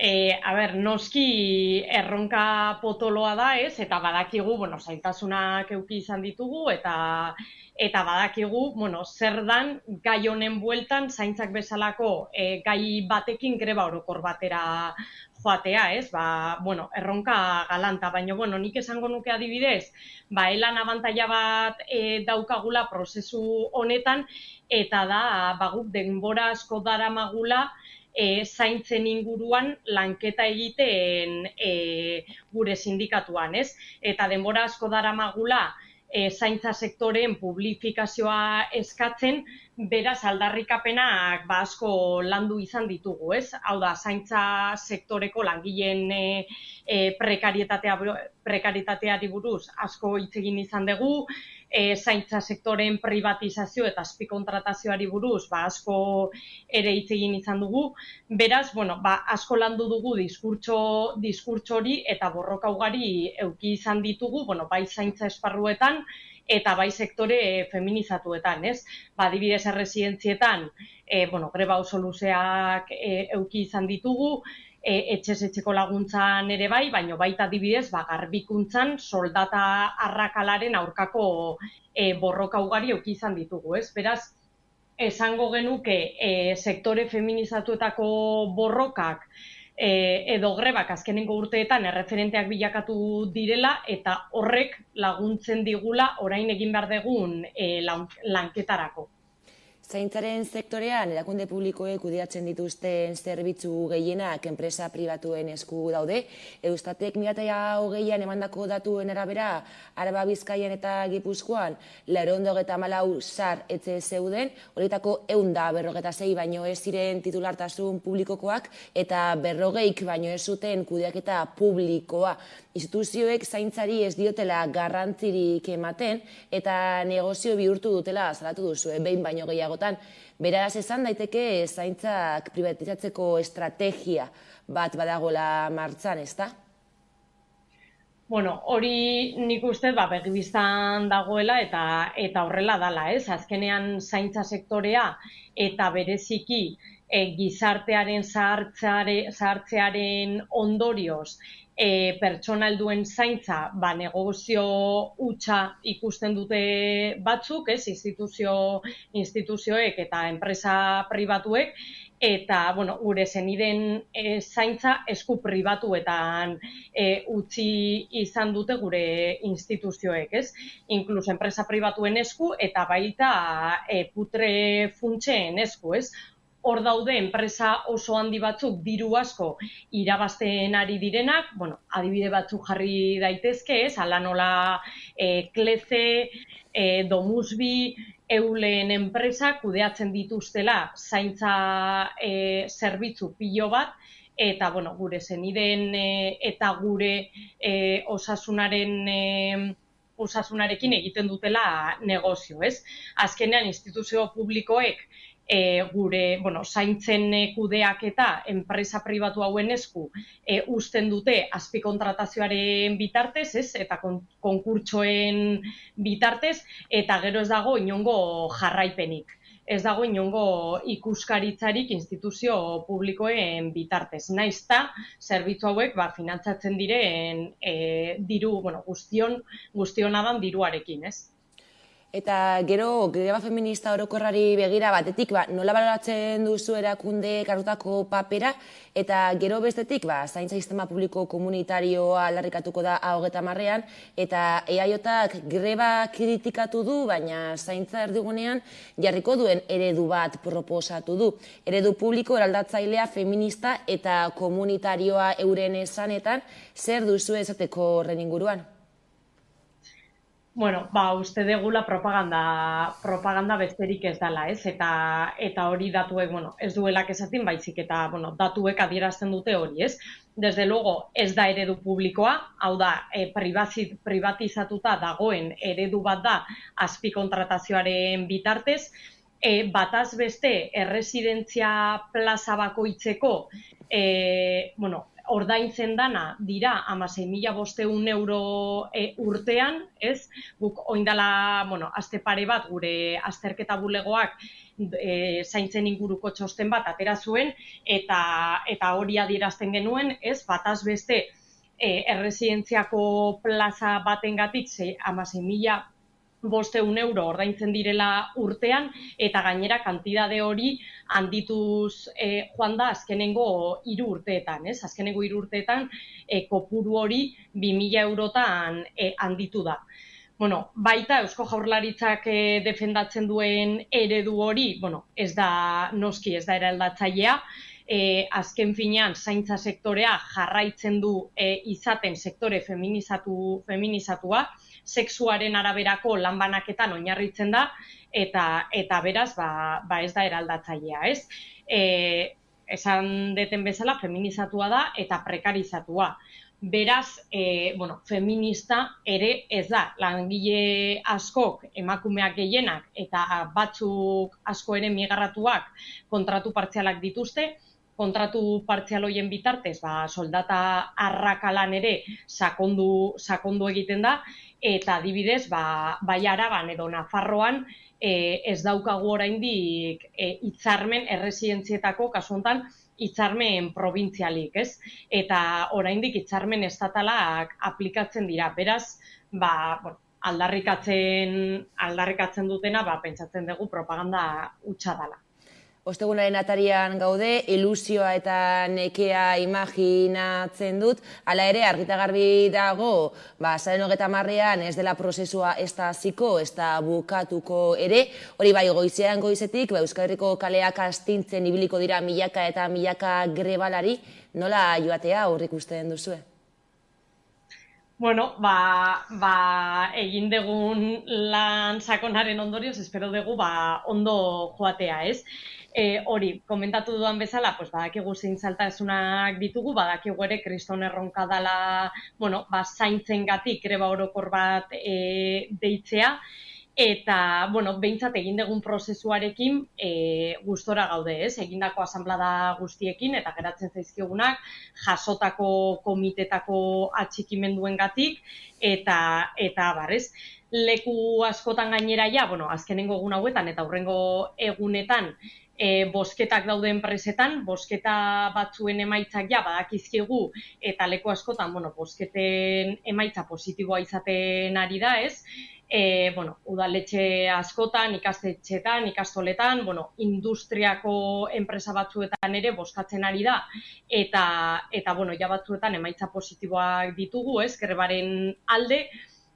noski erronka potoloa da, ez? Eta badakigu, zailtasunak eduki izan ditugu, eta badakigu, zer dan gai honen bueltan, zaintzak bezalako gai batekin greba orokor batera joatea, ez? Erronka galanta, baina, nik esango nuke adibidez, elan abantaila bat daukagula prozesu honetan, eta da, guk denbora asko daramagula, zaintzen inguruan lanketa egiten gure sindikatuan, ez? Eta denbora asko daramagula zaintza sektoreen publifikazioa eskatzen, beraz aldarrikapenak asko landu izan ditugu, ez? Hau da, zaintza sektoreko langileen prekarietateari buruz asko hitz egin izan dugu, zaintza sektoren privatizazio eta azpikontratazioari buruz asko ere hitz egin izan dugu. Beraz, asko landu dugu diskurtso hori eta borroka ugari eduki izan ditugu, bai zaintza esparruetan eta bai sektore feminizatuetan, ez? Adibidez erresidentzietan, greba oso luzeak eduki izan ditugu, etxez-etxeko laguntzan ere bai, baina baita adibidez, garbikuntzan soldata arrakalaren aurkako borroka ugari eduki izan ditugu, ez? Beraz, esango genuke sektore feminizatuetako borrokak edo grebak azkenengo urteetan erreferenteak bilakatu direla eta horrek laguntzen digula orain egin behar dugun lanketarako. Zaintzaren sektorean, erakunde publikoek kudeatzen dituzten zerbitzu gehienak enpresa pribatuen esku daude. Eustatek 2020an emandako datuen arabera, Araba, Bizkaian eta Gipuzkoan, 494 zar etxe zeuden, horietako 146 baino ez ziren titulartasun publikokoak, eta 40 baino ez zuten kudeaketa publikoa. Instituzioek zaintzari ez diotela garrantzirik ematen, eta negozio bihurtu dutela salatu duzu, behin baino gehiagotan. Beraz, esan daiteke zaintzak privatizatzeko estrategia bat badagola martxan, ezta? Hori nik uste begibistan dagoela eta horrela dala, ez? Azkenean zaintza sektorea eta bereziki gizartearen zahartzearen ondorioz pertsona helduen zaintza negozio hutsa ikusten dute batzuk, ez? Instituzioek eta enpresa pribatuek, eta, bueno, gure senideen zaintza esku pribatuetan utzi izan dute gure instituzioek, ez? Inkluso enpresa pribatuen esku eta baita putre funtsen esku, ez? Hor daude enpresa oso handi batzuk diru asko irabazten ari direnak, bueno, adibide batzuk jarri daitezke, ez? Hala nola Kleze, Domusbi, Eulen enpresa kudeatzen dituztela zaintza zerbitzu pilo bat, eta, bueno, gure senideen eta gure osasunarekin egiten dutela negozio, ez? Azkenean, instituzio publikoek gure, bueno, zaintzen kudeaketa enpresa pribatu hauen esku uzten dute azpikontratazioaren bitartez, ez? Eta konkurtsoen bitartez, eta gero ez dago inongo jarraipenik. Ez dago inongo ikuskaritzarik instituzio publikoen bitartez. Naizta, zerbitzu hauek finantzatzen diren diru, bueno, guztiona dan diruarekin, ez? Eta gero, greba feminista orokorrari begira batetik, nola baloratzen duzu erakundeek hartutako papera, eta gero bestetik, zaintza sistema publiko komunitarioa aldarrikatuko da 30ean, eta EAJak greba kritikatu du, baina zaintza erdigunean jarriko duen eredu bat proposatu du. Eredu publiko eraldatzailea feminista eta komunitarioa euren esanetan, zer duzu esateko horren inguruan? Bueno, uste degula propaganda besterik ez dela, ez? Eta hori datuek, bueno, ez duelak esatin, baizik eta, bueno, datuek adierazten dute hori, ez? Desde luego, ez da eredu publikoa, hau da, privatizatuta dagoen eredu bat da azpikontratazioaren bitartez, bataz beste erresidentzia plaza bakoitzeko, bueno, ordaintzen dana dira 16.500 euro urtean, ez? Guk oindala, bueno, aste pare bat gure azterketa bulegoak zaintzen inguruko txosten bat atera zuen, eta hori adierazten genuen, ez? Bataz beste erresidentziako plaza batengatik 16.500 euro ordaintzen direla urtean, eta gainera kantidade hori handituz joan da azkenengo 3 urteetan, ez? Azkenengo 3 urteetan kopuru hori 2.000 eurotan handitu da. Bueno, baita Eusko Jaurlaritzak defendatzen duen eredu hori, bueno, noski ez da eraldatzailea, azken finean zaintza sektorea jarraitzen du izaten sektore feminizatua, sexuaren araberako lanbanaketan oinarritzen da, eta beraz, ez da eraldatzailea, ez? Esan deten bezala, feminizatua da eta prekarizatua. Beraz, feminista ere ez da, langile askok, emakumeak gehienak, eta batzuk asko ere migratuak kontratu partzialak dituzte, kontratu partzial horien bitartez, soldata arrakalan ere sakondu egiten da, eta adibidez, bai Araban edo Nafarroan ez daukagu oraindik hitzarmen erresidentzietako, kasu honetan, hitzarmen probintzialik, ez? Eta oraindik hitzarmen estatalak aplikatzen dira. Beraz, aldarrikatzen dutena, pentsatzen dugu propaganda hutsa dela. Ostegunaren atarian gaude, ilusioa eta nekea imaginatzen dut, hala ere argita garbi dago, azaroaren 30ean ez dela prozesua ez da hasiko, ez da bukatuko ere, hori bai goizetik, Euskal Herriko kaleak astintzen ibiliko dira milaka eta milaka grebalari, nola joatea aurreikusten duzue? Bueno, egin dugun lan sakonaren ondorioz, espero dugu ondo joatea, ez? Hori, komentatu dudan bezala, badakigu zein zailtasunak ditugu, badakigu ere kriston erronka dela, zaintzengatik greba orokor bat deitzea, eta, behintzat egin dugun prozesuarekin gustora gaude, ez? Egindako asanblada guztiekin, eta geratzen zaizkigunak, jasotako komitetako atxikimenduengatik, eta barrez. Leku askotan gainera azkenengo egun hauetan eta hurrengo egunetan bozketak daude enpresetan, bozketa batzuen emaitzak badakizkigu, eta leku askotan bozketen emaitza positiboa izaten ari da, ez? udaletxe askotan, ikastetxetan, ikastoletan, industriako enpresa batzuetan ere bozkatzen ari da, eta ja batzuetan emaitza positiboak ditugu, grebaren alde,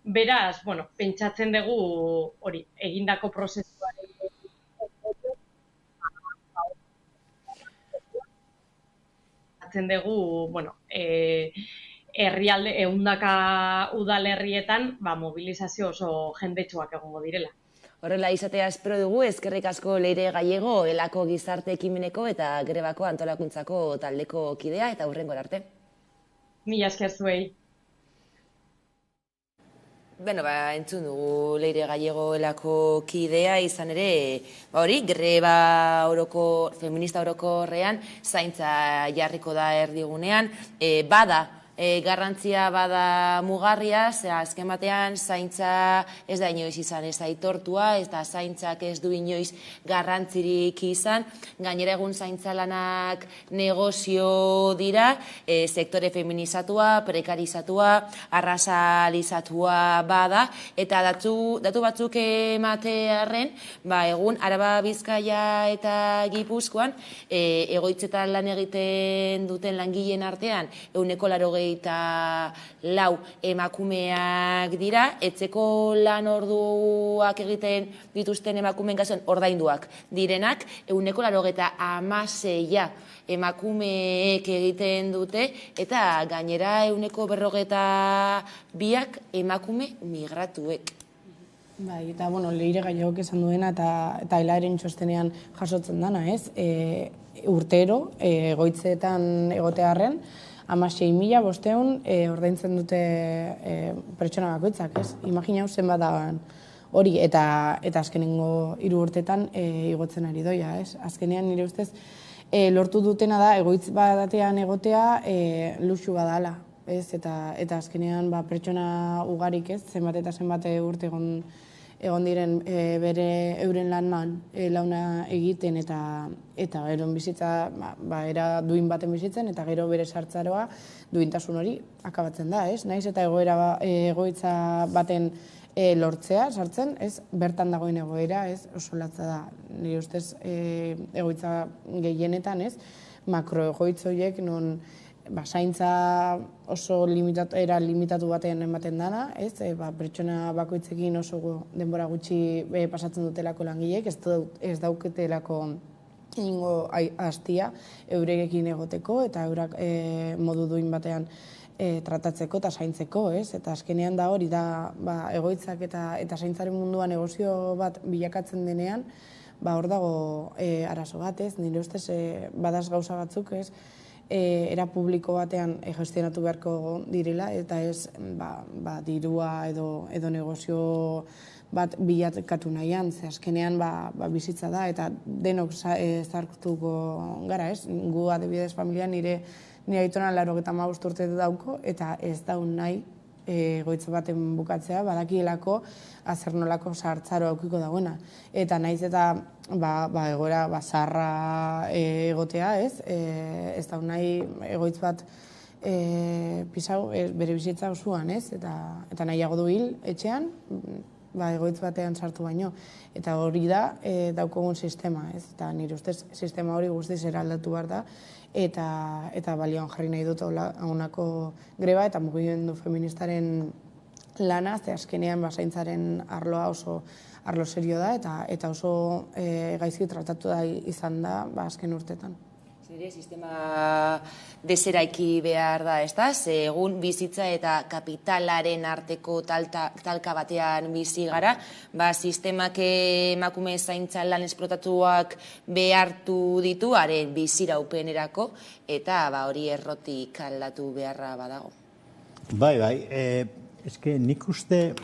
beraz, pentsatzen dugu hori, egindako prozesuaren dugu, herrialde, ehundaka udalerrietan, mobilizazio oso jendetsuak egongo direla. Horrela izatea espero dugu, eskerrik asko Leire Gallego, Elako Gizarte Ekimeneko eta Grebako Antolakuntzako taldeko kidea, eta hurrengora arte. Mila esker zuei. Entzun dugu Leire Gallego Elako kidea, izan ere, greba feminista orokorrean zaintza jarriko da erdigunean, garrantzia bada mugarria, azken batean zaintza ez da inoiz izan ez aitortua, eta zaintzak ez du inoiz garrantzirik izan, gainera egun zaintza lanak negozio dira, sektore feminizatua, prekarizatua, arrazalizatua bada, eta datu batzuk ematearren, egun Araba, Bizkaia eta Gipuzkoan, egoitzetan lan egiten duten langileen artean, 84 emakumeak dira, etzeko lan orduak egiten dituzten emakumeen kasuan ordainduak direnak, 86 emakumeek egiten dute, eta gainera 42 emakume migratuek. Eta, Leire Gallegok esan duena eta Elaren txostenean jasotzen dana, urtero, egoitzetan egotearren, 16.500 ordaintzen dute pertsona bakoitzak, Imaginauz zenbat dagoen hori, eta azkenengo 3 urtetan igotzen ari doia, Azkenean nire ustez lortu dutena da egoitz batean egotea luxu badala, eta azkenean pertsona ugarik, zenbat eta zenbat urte egon diren euren launa egiten eta eron bizitza era duin baten bizitzen eta gero bere sartzaroa duintasun hori akabatzen da, naiz eta egoitza baten lortzea, sartzen, bertan dagoen egoera, oso latza da, nire ustez egoitza gehienetan, makroegoitz horiek non zaintza oso limitatu batean ematen dana, pertsona bakoitzekin oso denbora gutxi pasatzen dutelako langileek, ez dauketelako ingo hastia eurekin egoteko eta eurak modu duin batean tratatzeko eta zaintzeko, eta azkenean da hori da egoitzak eta zaintzaren mundua negozio bat bilakatzen denean, hor dago arazo bat, nire ustez badaz gauza batzuk, era publiko batean gestionatu beharko direla, eta ez dirua edo negozio bat bilatkatu nahian, ze azkenean bizitza da, eta denok zartuko gara, gu adibidez familia nire aitona 85 urte dauko, eta ez daun nahi egoitza baten bukatzea, badakielako azernolako sartzaro aukiko dagoena. Eta naiz eta egoera zaharra egotea, ez daun nahi egoitz bat pisau bere bizitza osoan, eta nahiago du hil etxean, egoitz batean sartu baino. Eta hori da daukogun sistema, eta nire ustez sistema hori guztiz eraldatu behar da, eta balioan jarri nahi dut honako greba eta mugimendu feministaren lana, ze azkenean zaintzaren arloa oso arlo serio da, eta oso gaizki tratatu da izan da azken urtetan. Sistema deseraiki behar da, egun bizitza eta kapitalaren arteko talka batean bizi gara, sistemak emakume zaintza lan esplotatuak behartu ditu, haren biziraupenerako, eta hori errotik aldatu beharra badago. Eske nik uste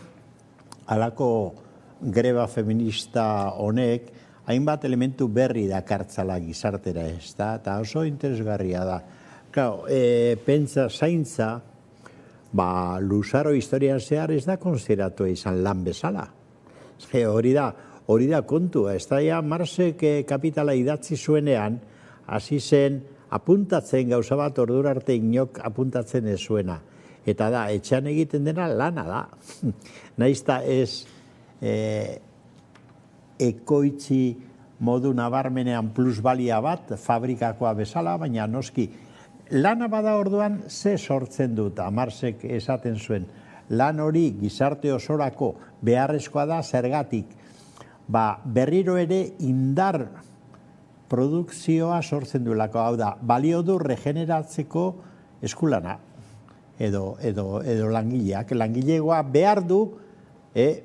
halako greba feminista honek hainbat elementu berri dakartzala gizartera, eta oso interesgarria da. Pentsa zaintza, luzaro historian zehar ez da konsideratu izan lan bezala. Hori da kontua, ez da Marxek kapitala idatzi zuenean, hasi zen apuntatzen gauza bat ordura arte inok apuntatzen ez zuena. Eta da, etxean egiten dena lana da. Naizta ez ekoitzi modu nabarmenean plusbalia bat, fabrikakoa bezala, baina noski, lana bada orduan ze sortzen dut, Amarsek esaten zuen, lan hori gizarte osorako beharrezkoa da zergatik, berriro ere indar produkzioa sortzen duelako, hau da, balio du regeneratzeko eskulana, edo langileak. Langilegoa behar du,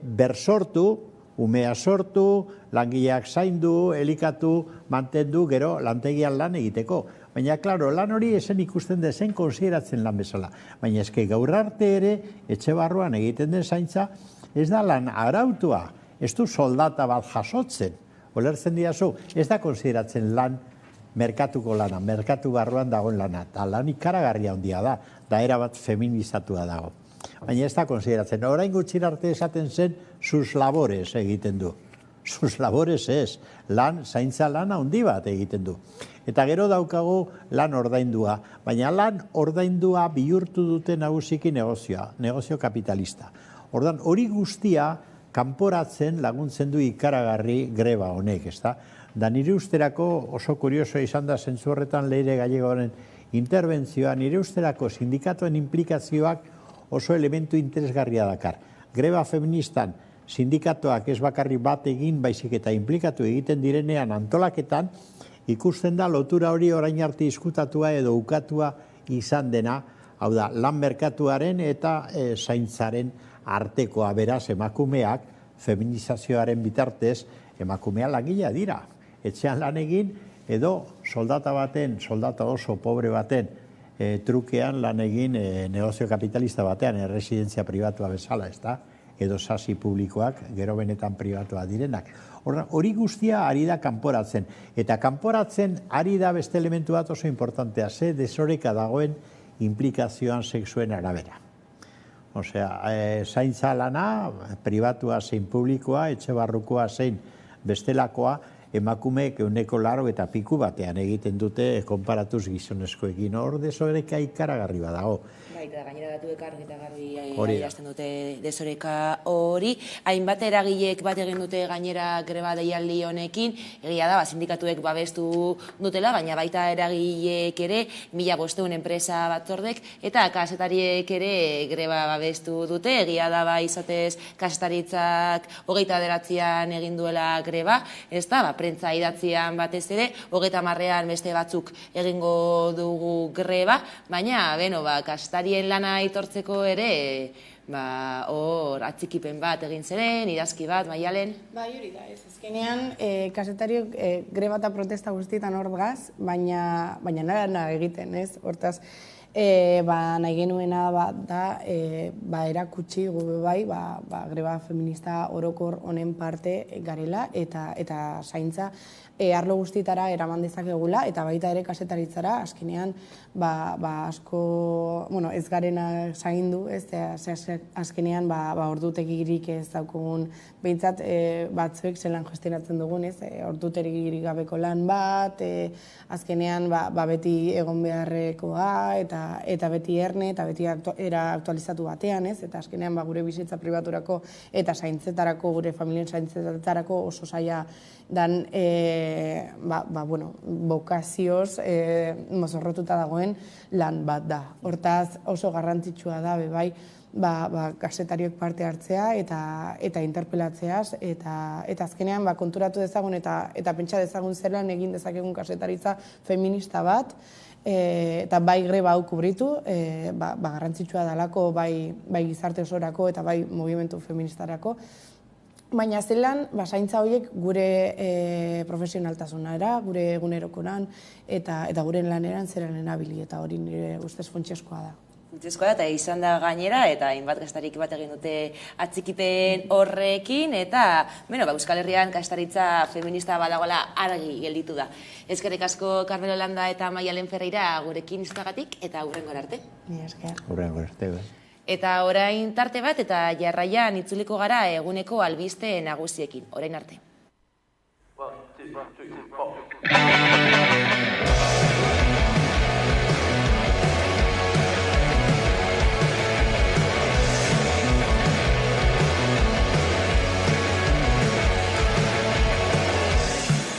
bersortu, umea sortu, langileak zaindu, elikatu, mantendu, gero lantegian lan egiteko. Baina, klaro, lan hori esen ikusten dezen konsideratzen lan bezala. Baina eske gaur arte ere, etxe barruan egiten den zaintza, ez da lan arautua, ez du soldata bat jasotzen. Olertzen diazu, ez da konsideratzen lan merkatuko lana, merkatu barruan dagoen lana, eta lan ikaragarria handia da, da erabat feminizatua dago. Baina ez da konsideratzen. Orain gutxi arte esaten zen, sus labores egiten du. Sus labores ez, zaintza lana handi bat egiten du. Eta gero daukagu lan ordaindua, baina lan ordaindua bihurtu dute nagusiki negozioa, negozio kapitalista. Ordan hori guztia kanporatzen laguntzen du ikaragarri greba honek, ezta? Da nire usterako oso kurioso izan da zentzu horretan Leire Gallegoren interbentzioa, nire usterako sindikatoen implikazioak oso elementu interesgarria dakar. Greba feministan sindikatoak ez bakarri bat egin baizik eta implikatu egiten direnean antolaketan, ikusten da lotura hori orain arte diskutatua edo ukatua izan dena, hau da, lan merkatuaren eta zaintzaren artekoa, beraz emakumeak feminizazioaren bitartez emakumea langilea dira. Etxean lan egin edo soldata oso pobre baten trukean lan egin negozio kapitalista batean, residentzia pribatua bezala, ez da? Edo sasi publikoak, gero benetan pribatua direnak. Hori guztia ari da kanporatzen. Eta kanporatzen ari da beste elementu bat oso importantea, ze desoreka dagoen implikazioan sexuen arabera. Osea, zaintza lana, pribatua zein publikoa, etxe barrukoa zein bestelakoa, emakumeek 180 eta piku batean egiten dute konparatuz gizonezkoekin. Hor desoreka ikaragarri badago. Eta gainera datuek argi eta garbi adierazten dute desoreka hori. Hainbat eragileek bat egin dute gainera greba deialdi honekin, egia da, sindikatuek babestu dutela, baina baita eragileek ere, 1500 enpresa batzordek, eta kazetariek ere greba babestu dute, egia da izatez kazetaritzak 29an egin duela greba, ez da, prentza idatzian batez ere, 30ean beste batzuk egingo dugu greba, baina, kazetarien lana aitortzeko ere, hor atzikipen bat egin zeren, idazki bat, Maialen? Hori da, ez. Azkenean, kazetariok greba eta protesta guztietan hor gaz, baina nara egiten, ez? Hortaz, nahi genuena da, erakutsi gube bai, greba feminista orokor honen parte garela eta zaintza arlo guztietara eraman dezakegula, eta baita ere kazetaritzara, azkenean, asko, ez garena zaindu, ez, azkenean, ordutegirik ez daukogun, behintzat, batzuek zelan gestionatzen dugun, ez, ordutegirik gabeko lan bat, azkenean, beti egon beharrekoa, eta beti erne, eta beti era aktualizatu batean, ez, eta azkenean, gure bizitza pribaturako eta zaintzetarako, gure familien zaintzetarako oso zaila dan bokazioz mozorrotuta dagoen lan bat da. Hortaz oso garrantzitsua da, bai, kazetariok parte hartzea eta interpelatzeaz, eta azkenean konturatu dezagun eta pentsa dezagun zelan egin dezakegun kazetaritza feminista bat, eta bai greba hau kubritu, garrantzitsua dalako, bai gizarte osorako eta bai movimentu feministarako, baina zelan, zaintza horiek gure profesionaltasunara, gure egunerokoran eta gure laneran zeran enabili, eta hori nire ustez funtsezkoa da. Funtsezkoa da, eta izan da gainera, eta hainbat kastarik bat egin dute atzikipen horrekin, eta, Euskal Herrian kastaritza feminista badagoela argi gelditu da. Eskerrik asko Carmelo Landa eta Maialen Ferreira gurekin izanagatik, eta hurrengora arte. Hurrengora arte, bai. Eta orain tarte bat eta jarraian itzuliko gara eguneko albiste nagusiekin. Orain arte.